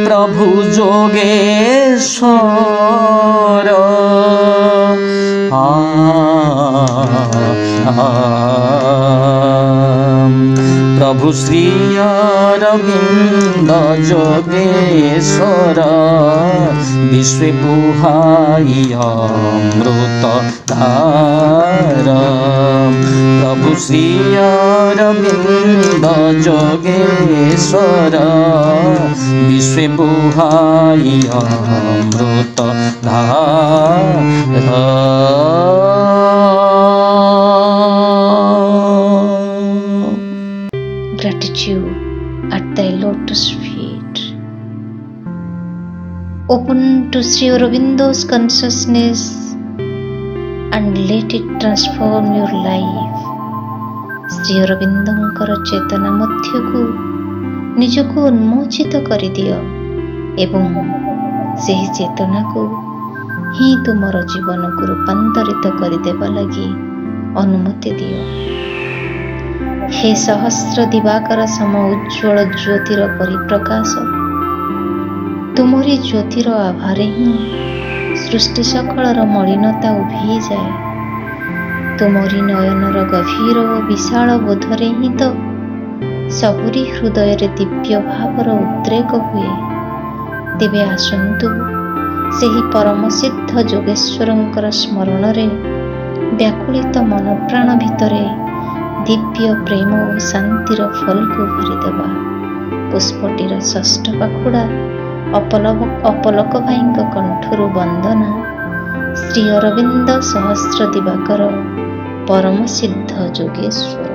प्रभु जोगेश्वर प्रभु श्री अरविंद जोगेश्वर विश्व बुहाई अमृत धार प्रभु श्री अरविंद जोगेश्वर विश्व बुहाई अमृत धार Gratitude at thy lotus feet. Open to Sri Aurobindo's consciousness and let it transform your life. Sri Aurobindoଙ୍କର ଚେତନା ମଧ୍ୟକୁ ନିଜକୁ ଉନ୍ମୋଚିତ କରିଦିଅ ଏବଂ ସେହି ଚେତନାକୁ ହିଁ ତୁମର ଜୀବନକୁ ରୂପାନ୍ତରିତ କରିଦେବା ଲାଗି ଅନୁମତି ଦିଅ। हे सहस्र दिवाकर सम उज्ज्वल ज्योतिर परिप्रकाश तुमरी ज्योतिर आभारे ही सृष्टि सकलर मलिनता उभी जाए। तुमरी नयनर गभीर और विशाल बोधरे ही तो सबुरी हृदय दिव्य भावर उद्रेक हुए। तेबे आसंतु सेही परम सिद्ध जोगेश्वरंकर स्मरण रे व्याकुलित मन प्राण भितरे दिव्य प्रेम और शांतिर फल को भरीदेवा। पुष्पटीर षष्ठ पाखुड़ा अपलक भाई कंठरु वंदना श्री अरविंद सहस्र दिवाकर परम सिद्ध जोगेश्वर।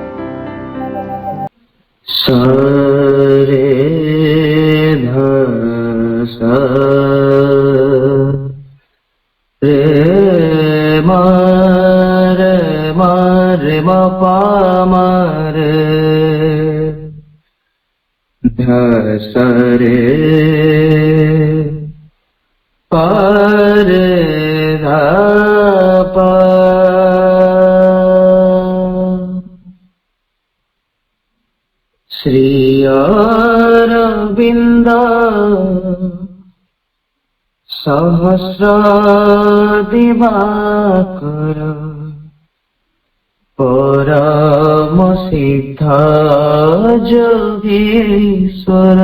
सरे ध स रे म रे म पा म रे ध स रे प रे ध प अरविन्द सहस्र दिवाकर परम सिद्ध जोगीश्वर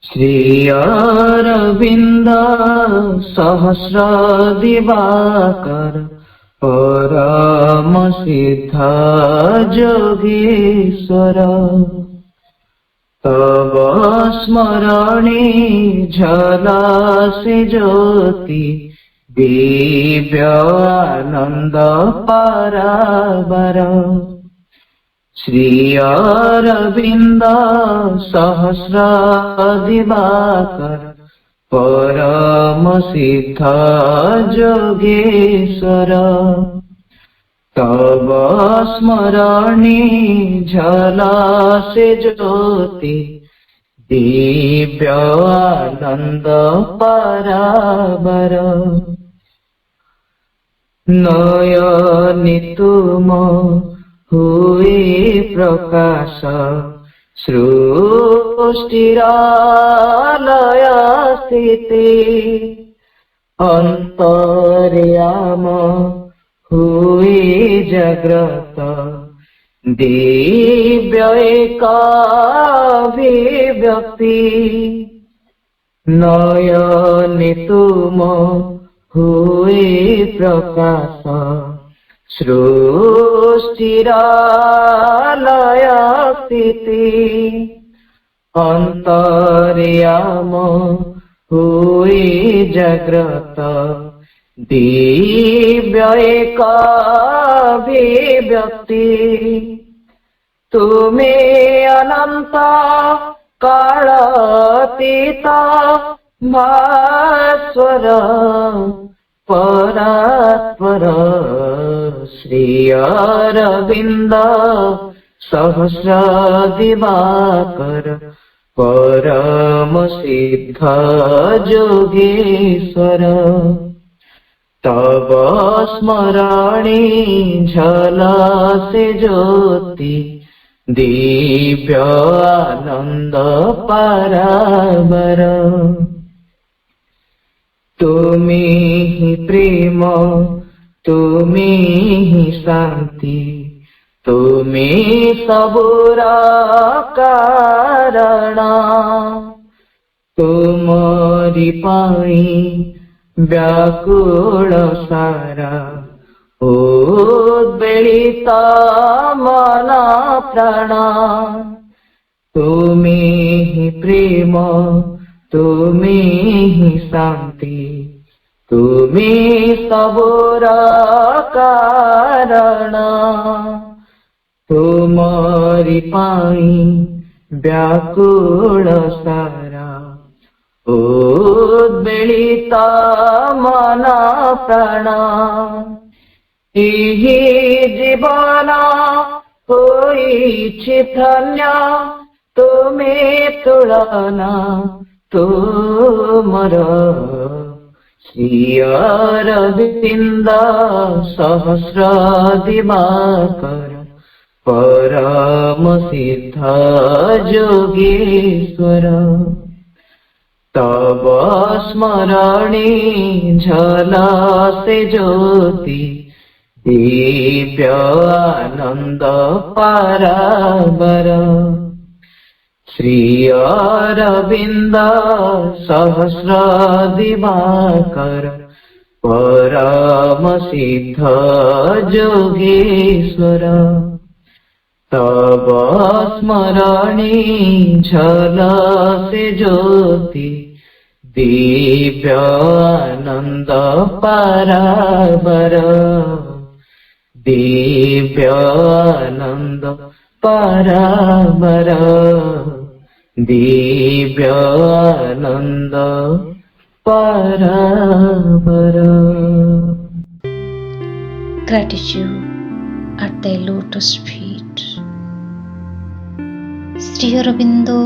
श्री अरविन्द सहस्र दिवाकर परम सिद्ध जोगीश्वर तब स्मरणी झलसि ज्योति दिव्य आनंद पराबर श्री अरविन्द सहस्र दिवाकर परम सिद्ध जोगेश्वर तब स्मरणी झलसि ज्योति दिव्य आनंद पराबर नयनि तुम हुए प्रकाश सृष्टिरालय स्थिति अंतर्याम हुए जाग्रत दिव्य एकाभिव्यक्ति नयनि तुम हुए प्रकाश सृष्टिरालय स्थिति अंतर्याम हुए जाग्रत दिव्य एकाभिव्यक्ति तुमे अनंत कालातीत भास्वर परात्पर श्री अरविन्द सहस्र दिवाकर परम सिद्ध जोगेश्वर तब स्मरणी झलसि ज्योति दिव्य आनंद पराबर तुमी ही प्रेम तुमी ही शांति तुमी सबुरा कारण तुमरी पाई व्याकुल सारा उद्वेलित मन प्राण तुमी ही प्रेम तुमी ही शांति तुमी सबुर कारण तुमरी पाई व्याकुल सारा उद्वेलित मन प्राण एही जीवन होइछि धन्य तुमे तुलना तुमर श्री अरविन्द सहस्र दिवाकर परम सिद्ध जोगेश्वर तब स्मरणी झलसि ज्योति दिव्य आनंद पराबर श्री अरविन्द सहस्र दिवाकर परम सिद्ध जोगेश्वर तब स्मरणी झलसि ज्योति दिव्य आनंद पराबर दिव्य आनंद पराबर दिव्य आनंद पराबर Gratitude at thy lotus feet. Sri Aurobindo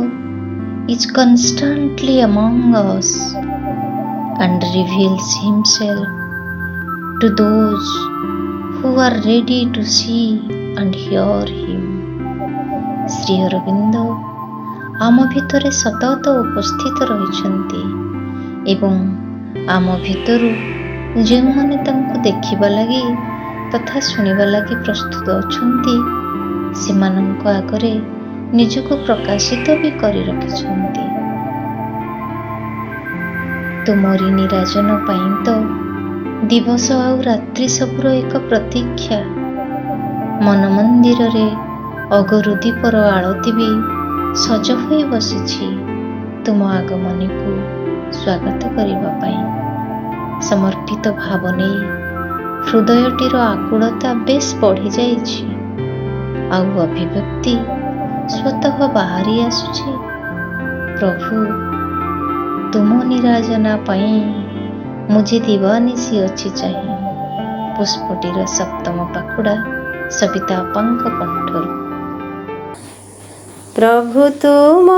is constantly among us and reveals himself to those who are ready to see and hear him. Shri Arvind ଆମ ଭିତରେ ସତତ ଉପସ୍ଥିତ ରହିଛନ୍ତି ଏବଂ ଆମ ଭିତରୁ ଯେଉଁମାନେ ତାଙ୍କୁ ଦେଖିବା ଲାଗି ତଥା ଶୁଣିବା ଲାଗି ପ୍ରସ୍ତୁତ ଅଛନ୍ତି ସେମାନଙ୍କ ଆଗରେ ନିଜକୁ ପ୍ରକାଶିତ ବି କରି ରଖିଛନ୍ତି। ତୁମରି ନିରାଜନ ପାଇଁ ତ ଦିବସ ଆଉ ରାତ୍ରି ସବୁର ଏକ ପ୍ରତୀକ୍ଷା। ମନ ମନ୍ଦିରରେ ଅଗରୁ ଦୀପର ଆଳତି ବି ସଜ ହୋଇ ବସିଛି ତୁମ ଆଗମନକୁ ସ୍ୱାଗତ କରିବା ପାଇଁ। ସମର୍ପିତ ଭାବ ନେଇ ହୃଦୟଟିର ଆକୁଳତା ବେଶ୍ ବଢ଼ିଯାଇଛି ଆଉ ଅଭିବ୍ୟକ୍ତି ସ୍ୱତଃ ବାହାରି ଆସୁଛି। ପ୍ରଭୁ, ତୁମ ନିରାଜନା ପାଇଁ ମୁଁ ଯେ ଦିବାନିଶି ଅଛି ଚାହିଁ। ପୁଷ୍ପଟିର ସପ୍ତମ ପାଖୁଡ଼ା ସବିତା ଅପାଙ୍କ କଣ୍ଠରୁ। ପ୍ରଭୁ ତୁମ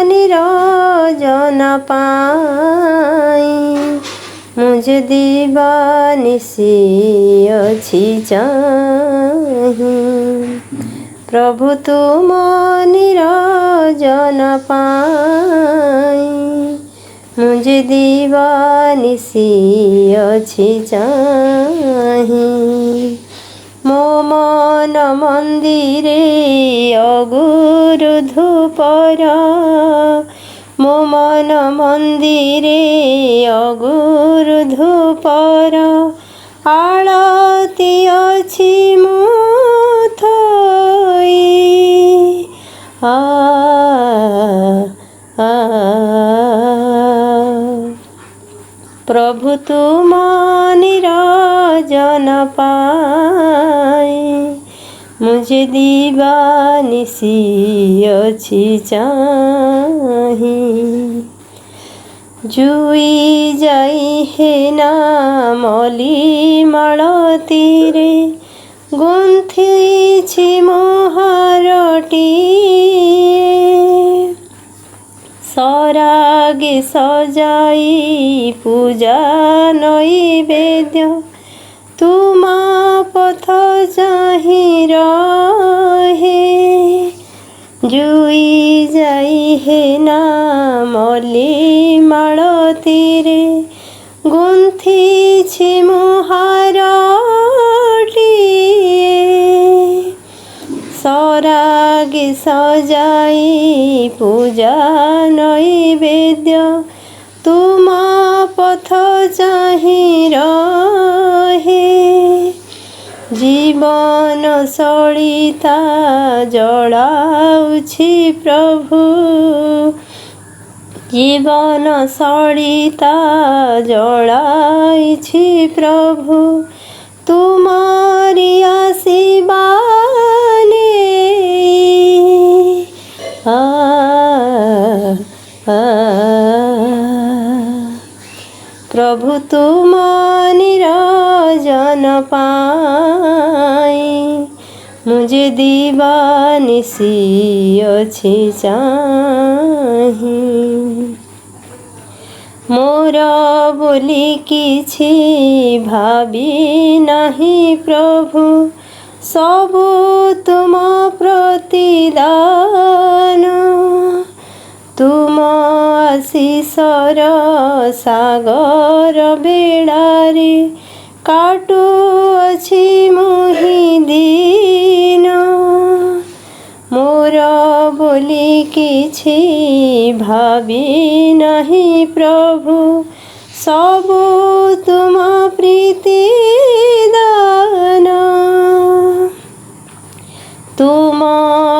ନିରାଜନ ପାଇଁ ମୁଁ ଯେ ଦିବାନିଶି ଅଛି ଚାହିଁ। ପ୍ରଭୁ ତୁମ ନିରାଜନ ପାଇଁ ମୁଁ ଯେ ଦିବାନିଶି ଅଛି ଚାହିଁ। ମୋ ମନ ମନ୍ଦିରେ ଅଗୁରୁ ଧୂପର, ମୋ ମନ ମନ୍ଦିରେ ଅଗୁରୁ ଧୂପର ଆଳତି ଅଛି ମୁଁ ଥୋଇ। ପ୍ରଭୁ ତୁମ ନିରାଜନ ପାଇଁ ମୁଁ ଯେ ଦିବାନିଶି ଅଛି ଚାହିଁ। ଜୁଇ ଯାଇ ହେନା ମଲି ମାଳତୀରେ ଗୁନ୍ଥିଛି ମୋହରଟିଏ। ସରାଗେ ସଜାଇ ପୂଜା ନୈବେଦ୍ୟ ତୁମ ପଥ ଚାହିଁ ରହେ। ଜୁଇ ଯାଇ ହେନା ମଲି ମାଳତୀରେ ଗୁନ୍ଥିଛି ମୋହରଟିଏ। ସରାଗେ ସଜାଇ ପୂଜା ନୈବେଦ୍ୟ ତୁମ ପଥ ଚାହିଁ ରହେ। ଜୀବନ ସଳିତା ଜଳାଉଛି ପ୍ରଭୁ, ଜୀବନ ସଳିତା ଜଳାଇଛି ପ୍ରଭୁ ତୁମରି ଆସିବା ପ୍ରଭୁ ତୁମ ନିରାଜନ ପାଇଁ ମୁଁ ଯେ ଦିବାନିଶି ଅଛି ଚାହିଁ। ମୋର ବୋଲି କିଛି ଭାବି ନାହିଁ ପ୍ରଭୁ, ସବୁ ତୁମ ପ୍ରତିଦାନ। ତୁମ ଆଶିଷର ସାଗର ବେଳାରେ କାଟୁଅଛି ମୁହିଁ ଦିନ। ମୋର ବୋଲି କିଛି ଭାବି ନାହିଁ ପ୍ରଭୁ, ସବୁ ତୁମ ପ୍ରୀତିଦାନ। ତୁମ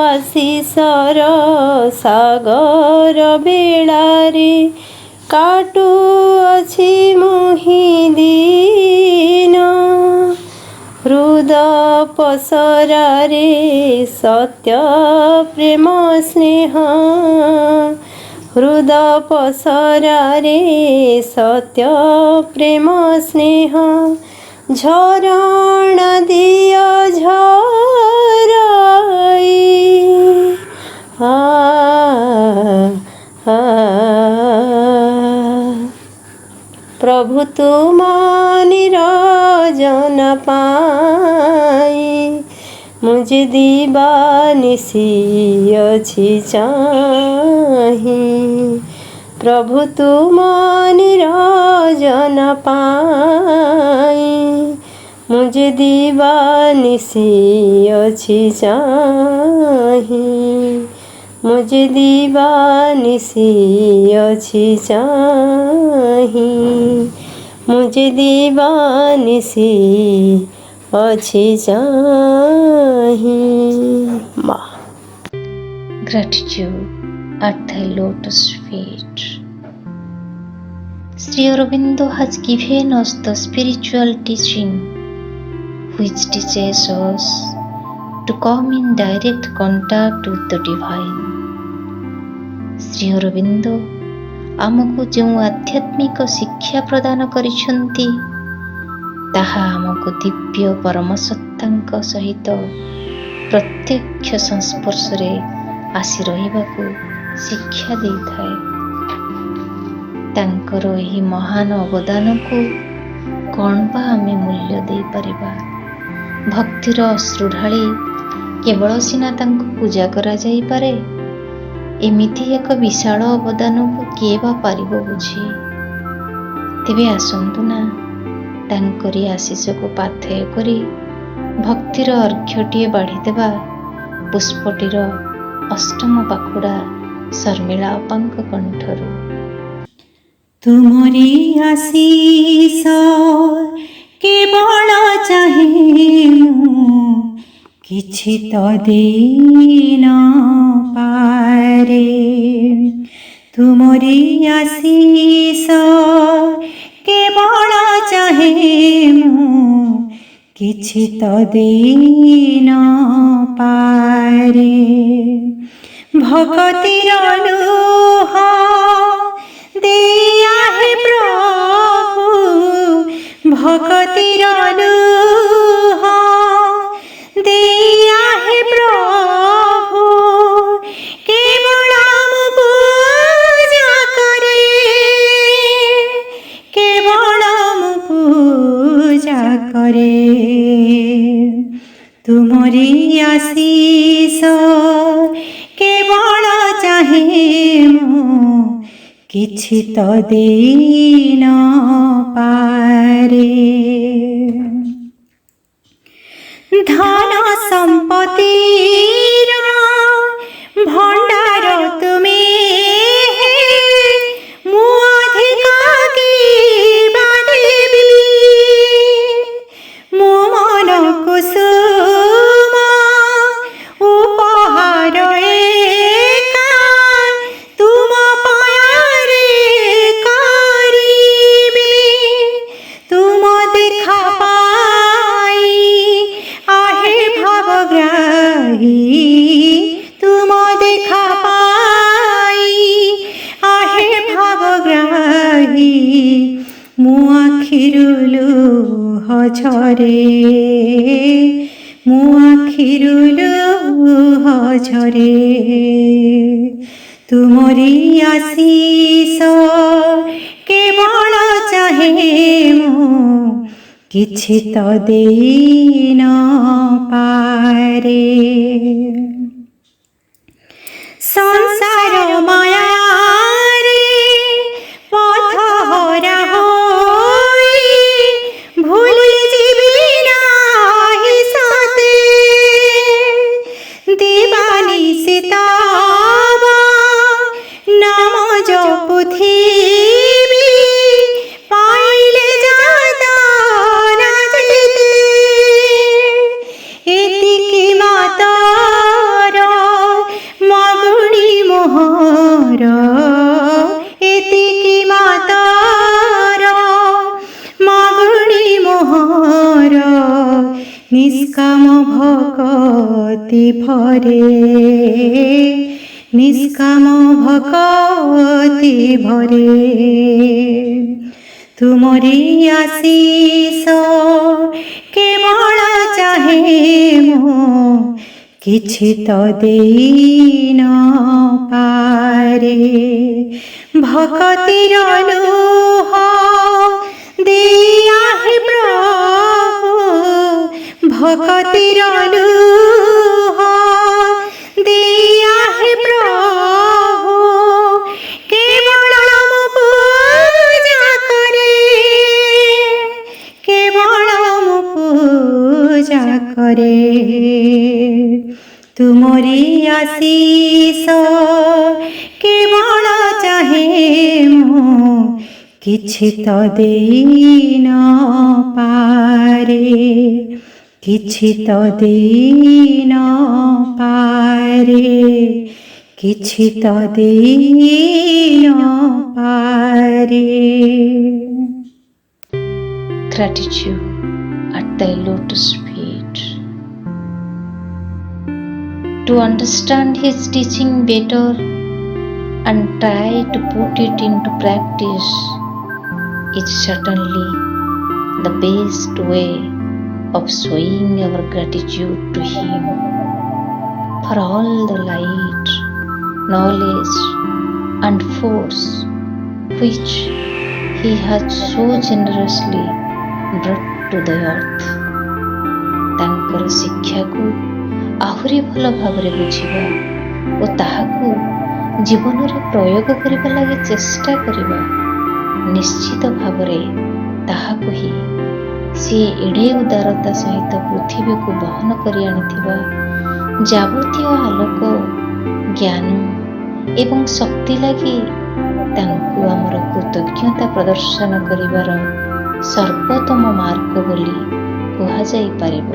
ଆଶିଷର ସାଗର ବେଳାରେ କାଟୁଅଛି ମୁହିଁ ଦିନ। ହୃଦ ପସରାରେ ସତ୍ୟ ପ୍ରେମ ସ୍ନେହ, ହୃଦ ପସରାରେ ସତ୍ୟ ପ୍ରେମ ସ୍ନେହ ଝରଣା ଦିଅ ଝରାଇ। ପ୍ରଭୁ ତୁମ ନିରାଜନ ପାଇଁ मुझे दीवानिशी अछि चाहि। प्रभु तुम निरंजन पाई, मुझे दीवानिशी अछि चाहि। मुझे दीवानिशी अछि चाहि। मुझे दीवानिशी अछि चाहि। माँ। Gratitude at the lotus feet. Sri Aurobindo has given us the spiritual teaching which teaches us to come in direct contact with the divine. Sri Aurobindo ଆମକୁ ଯେଉଁ ଆଧ୍ୟାତ୍ମିକ ଶିକ୍ଷା ପ୍ରଦାନ କରିଛନ୍ତି ତାହା ଆମକୁ ଦିବ୍ୟ ପରମସତ୍ତାଙ୍କ ସହିତ ପ୍ରତ୍ୟକ୍ଷ ସଂସ୍ପର୍ଶରେ ଆସି ରହିବାକୁ ଶିକ୍ଷା ଦେଇଥାଏ। ତାଙ୍କର ଏହି ମହାନ ଅବଦାନକୁ କ'ଣ ବା ଆମେ ମୂଲ୍ୟ ଦେଇପାରିବା? ଭକ୍ତିର ଅଶ୍ରୁ ଢାଳି କେବଳ ସିନା ତାଙ୍କୁ ପୂଜା କରାଯାଇପାରେ, ଏମିତି ଏକ ବିଶାଳ ଅବଦାନକୁ କିଏ ବା ପାରିବ ବୁଝି? ତେବେ ଆସନ୍ତୁ ନା ତାଙ୍କରି ଆଶିଷକୁ ପାଥେୟ କରି ଭକ୍ତିର ଅର୍ଘ୍ୟଟିଏ ବାଢ଼ିଦେବା ପୁଷ୍ପଟିର ଅଷ୍ଟମ ପାଖୁଡ଼ା ଶର୍ମିଳା ଅପାଙ୍କ କଣ୍ଠରୁ। ତୁମରି ଆଶିଷ କେବଳ ଚାହେଁ ମୁଁ, କିଛି ତ ଦେଇ ନ ପାରେ। ତୁମରି ଆଶିଷ କେବଳ ଚାହେଁ ମୁଁ, କିଛି ତ ଦେଇ ନ ପାରେ। ଭକତିର ଲୁହ ଦିଆ ହେ ପ୍ରଭୁ, ଭକତିର ଲୁହ ଦିଆ ହେ ପ୍ରଭୁ, କେବଳ ମୁଁ ପୂଜା କରେ, କେବଳ ମୁଁ ପୂଜା କରେ। ତୁମରି ଆଶିଷ କେବଳ ଚାହେଁ ମୁଁ, କିଛି ତ ଦେଇ ନ ପାରେ। ଧନ ସମ୍ପତ୍ତିର ଭଣ୍ଡାର ତୁମେ, ମୁଁ ଅଧିକ କିବା ଦେବି? ମୋ ମନ କୁସୁମ ଉପହାର ଏକା ତୁମ ପାୟରେ କରିବି। ତୁମ ଦେଖା ପାଇ आहे ଭାବଗ୍ରାହୀ, ତୁମ ଦେଖା ପାଇ आहे ଭାବଗ୍ରାହୀ। ମୋ ଆଖିରୁ ଲୁହ ଝରେ, ମୋ ଆଖିରୁ ଲୁହ ଝରେ। ତୁମରି ଆଶିଷ କେବଳ ଚାହେଁ ମୁଁ, କିଛି ତ ଦେଇ ନ ପାରେ। ସଂସାର ମାୟାରେ ପଥ ହରା ହୋଇ ଭୁଲି ଯିବି ନାହିଁ ସତେ। ଦିବାନିଶି ତବ ନାମ ଜପୁଥିବି, ପାଇଲେ ଯାତନା ଯେତେ। ଏତିକି ମାତର ମଗୁଣି ମୋହର, ଏତିକି ମାତର ମଗୁଣି ମୋହର। ନିଷ୍କାମ ଭକତି ଭରେ, ନିଷ୍କାମ ଭକତି ଭରେ। ତୁମରି ଆଶିଷ କେବଳ ଚାହେଁ ମୁଁ, କିଛି ତ ଦେଇ ନ ପାରେ। ଭକତିର ଲୁହ ଦିଆ ହେ ପ୍ରଭୁ, ଭକତିର ଲୁହ आशीष केवल चाहे मो किछि तो देई न पारे किछि तो देई न पारे किछि तो देई न पारे। Gratitude at thy lotus feet. To understand his teaching better and try to put it into practice is certainly the best way of showing our gratitude to him for all the light, knowledge and force which he has so generously brought to the earth. ତାଙ୍କର ଶିକ୍ଷାକୁ ଆହୁରି ଭଲ ଭାବରେ ବୁଝିବା ଓ ତାହାକୁ ଜୀବନରେ ପ୍ରୟୋଗ କରିବା ଲାଗି ଚେଷ୍ଟା କରିବା ନିଶ୍ଚିତ ଭାବରେ ତାହାକୁ ହିଁ ସିଏ ଏଡ଼େ ଉଦାରତା ସହିତ ପୃଥିବୀକୁ ବହନ କରି ଆଣିଥିବା ଯାବତୀୟ ଆଲୋକ ଜ୍ଞାନ ଏବଂ ଶକ୍ତି ଲାଗି ତାଙ୍କୁ ଆମର କୃତଜ୍ଞତା ପ୍ରଦର୍ଶନ କରିବାର ସର୍ବୋତ୍ତମ ମାର୍ଗ ବୋଲି କୁହାଯାଇପାରିବ।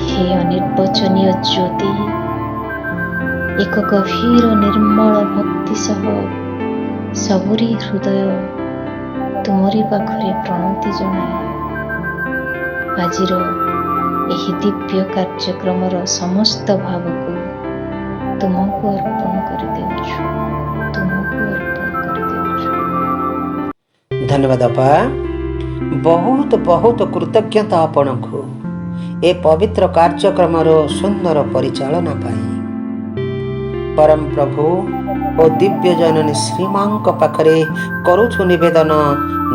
ହେ ଅନିର୍ବଚନୀୟ ଜ୍ୟୋତି, ଏକ ଗଭୀର ନିର୍ମଳ ଭକ୍ତି ସହ ସବୁରି ହୃଦୟ ତୁମରି ପାଖରେ ପ୍ରଣତି ଜଣାଏ। ଆଜିର ଏହି ଦିବ୍ୟ କାର୍ଯ୍ୟକ୍ରମର ସମସ୍ତ ଭାବକୁ ତୁମକୁ ଅର୍ପଣ କରିଦେଉଛୁ। धन्यवाद अपा। बहुत बहुत कृतज्ञता आपणकु ए पवित्र कार्यक्रम सुंदर परिचालना पाई। परम प्रभु ओ दिव्य जननी श्रीमांक पाखरे करुछु निवेदन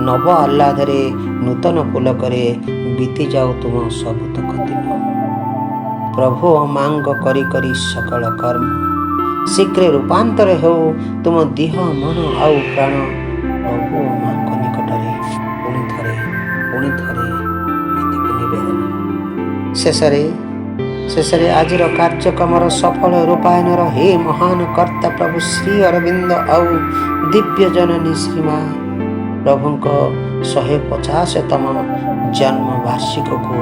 नव आह्लादरे नूतन पुलकरे बीती जाऊ तुम सबतक दिन। प्रभु मांग करी करी सकल कर्म शीघ्र रूपांतर हो तुम देह मन आउ प्राण प्रभु मांग निकटरे पुणी थरे निवेदन। शेषरे आजिर कार्यक्रम सफल रूपायनर हे महान कर्ता प्रभु श्री अरविंद आउ दिव्य जननी श्रीमा प्रभुंक 150तम जन्म वार्षिक को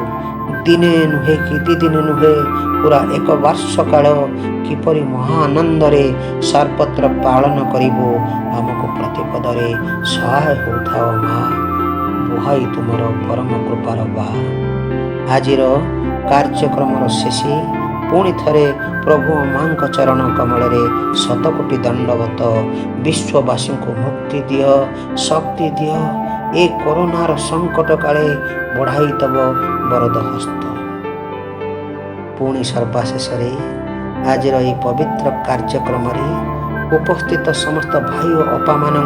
दिने नुहे कि दी दिन नुहे पूरा 1 वर्ष काल किपरि महानंदरे सर्वत्र पालन करिबो आमको प्रतिपदरे सहाय होथाओ माँ बुहाई तुमर परम कृपार बा। आजिर कार्यक्रम शेषे पुणी थरे प्रभु माँ चरण कमल शतकोटि दंडवत विश्ववासी को मुक्ति दिय शक्ति दिय ए कोरोनार संकट काले बढ़ाई तब वरद हस्त। पुणी सर्वशेष आजिर यह पवित्र कार्यक्रम उपस्थित समस्त भाई और अपा मानू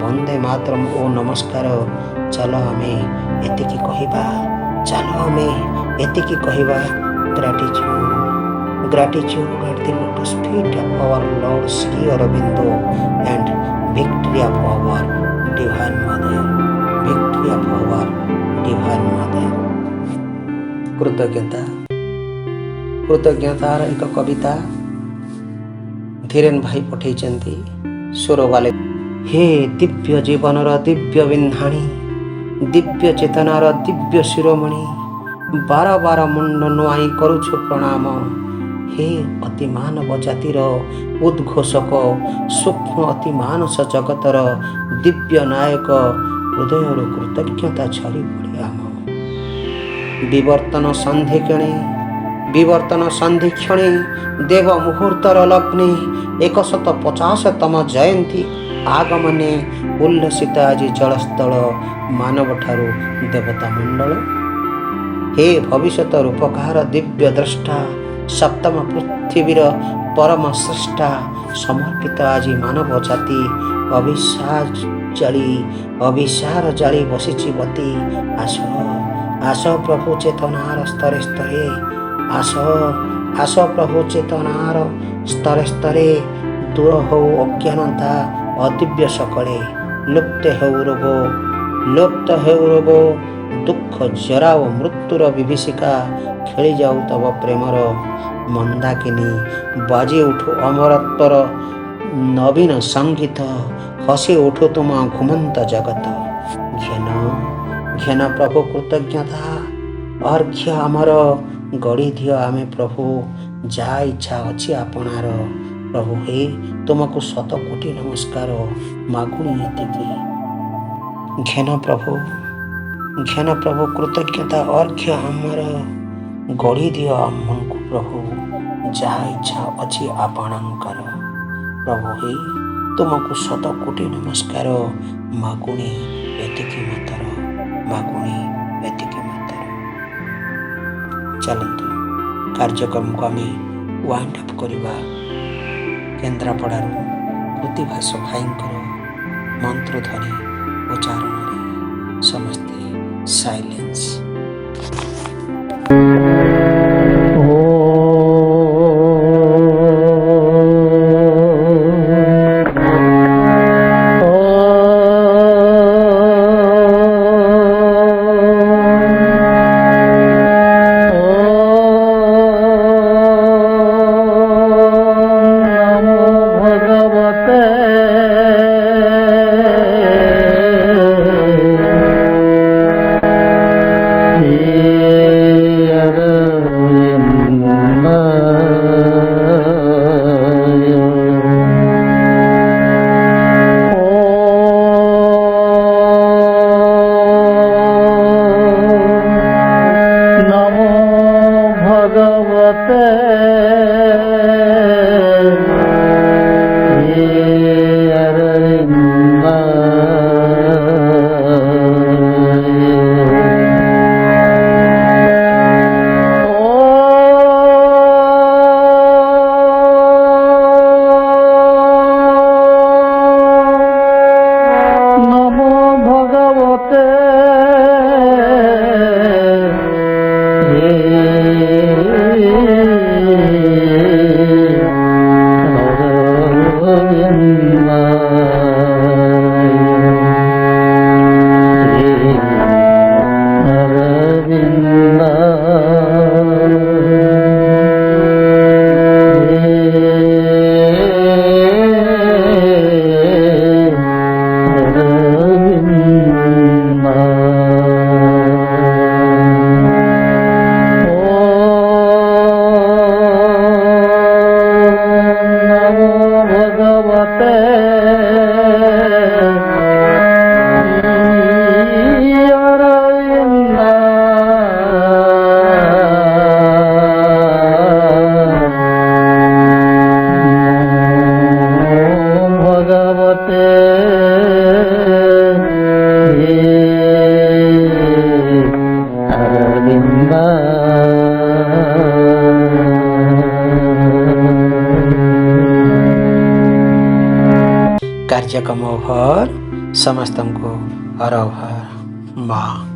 वंदे मातरम ओ नमस्कार। चलो आमे एतिकी कहिबा, चलो आमे एतिकी कहिबा gratitude at the lotus feet of our Lord Sri Aurobindo and victory of our Divine Mother, victory of our Divine Mother। कृतज्ञतार एक कविता धीरेन भाई पठे सुर वाले। हे दिव्य जीवनर दिव्य बिन्धाणी दिव्य चेतनार दिव्य शिरोमणि बार बार मुंड नुआई करुछु प्रणाम। हे अति मानव जातिर उद्घोषक सूक्ष्म अति मानस जगतर दिव्य नायक हृदय कृतज्ञता झरी पड़े आम। विवर्तन संधि क्षणे देव मुहूर्तर लग्ने 150तम जयंती आगमने उल्लसित आज जलस्थल मानव ठारू देवता मंडल। हे भविष्यत रूपकार दिव्य द्रष्टा सप्तम पृथ्वीर परम श्रेष्ठा समर्पित आज मानव जाति अभिसार जाली बसिछि बती। आस आस प्रभु चेतनार स्तरे स्तरे आस प्रभु चेतनार स्तरे स्तरे दूर हो अज्ञानता अदिव्य सकले लुप्त हो रोग ଦୁଃଖ ଜରା ଓ ମୃତ୍ୟୁର ବିଭୀଷିକା ଖେଳି ଯାଉ ତବ ପ୍ରେମର ମନ୍ଦାକିନୀ, ବାଜି ଉଠୁ ଅମରତ୍ୱର ନବୀନ ସଙ୍ଗୀତ, ହସି ଉଠୁ ତୁମ ଘୁମନ୍ତ ଜଗତ। ଘେନ ପ୍ରଭୁ କୃତଜ୍ଞତା ଅର୍ଘ୍ୟ ଆମର ଗଢ଼ି ଦିଅ ଆମେ ପ୍ରଭୁ, ଯାହା ଇଚ୍ଛା ଅଛି ଆପଣାର। ପ୍ରଭୁ ହେ ତୁମକୁ ଶତ କୋଟି ନମସ୍କାର, ମାଗୁଣି ଏତିକି। ଘେନ ପ୍ରଭୁ କୃତଜ୍ଞତା ଅର୍ଘ୍ୟ ଆମର ଗଢ଼ି ଦିଅ ଆମକୁ ପ୍ରଭୁ, ଯାହା ଇଚ୍ଛା ଅଛି ଆପଣଙ୍କର। ପ୍ରଭୁ ହେ ତୁମକୁ ଶତ କୋଟି ନମସ୍କାର, ମାଗୁଣି ଏତିକି ମାତ୍ର, ମାଗୁଣି ଏତିକି ମାତ୍ର। ଚାଲନ୍ତୁ କାର୍ଯ୍ୟକ୍ରମକୁ ଆମେ ୱାଇଣ୍ଡ ଅପ୍ କରିବା। କେନ୍ଦ୍ରାପଡ଼ାରୁ କୃତିଭାସ ଭାଇଙ୍କର ମନ୍ତ୍ରଧ୍ୱନି ଉଚ୍ଚାରଣରେ ସମସ୍ତେ ସାଇଲେନ୍ସ। कार्यक्रम ओभर समस्तଙ୍କୁ अरभर माँ।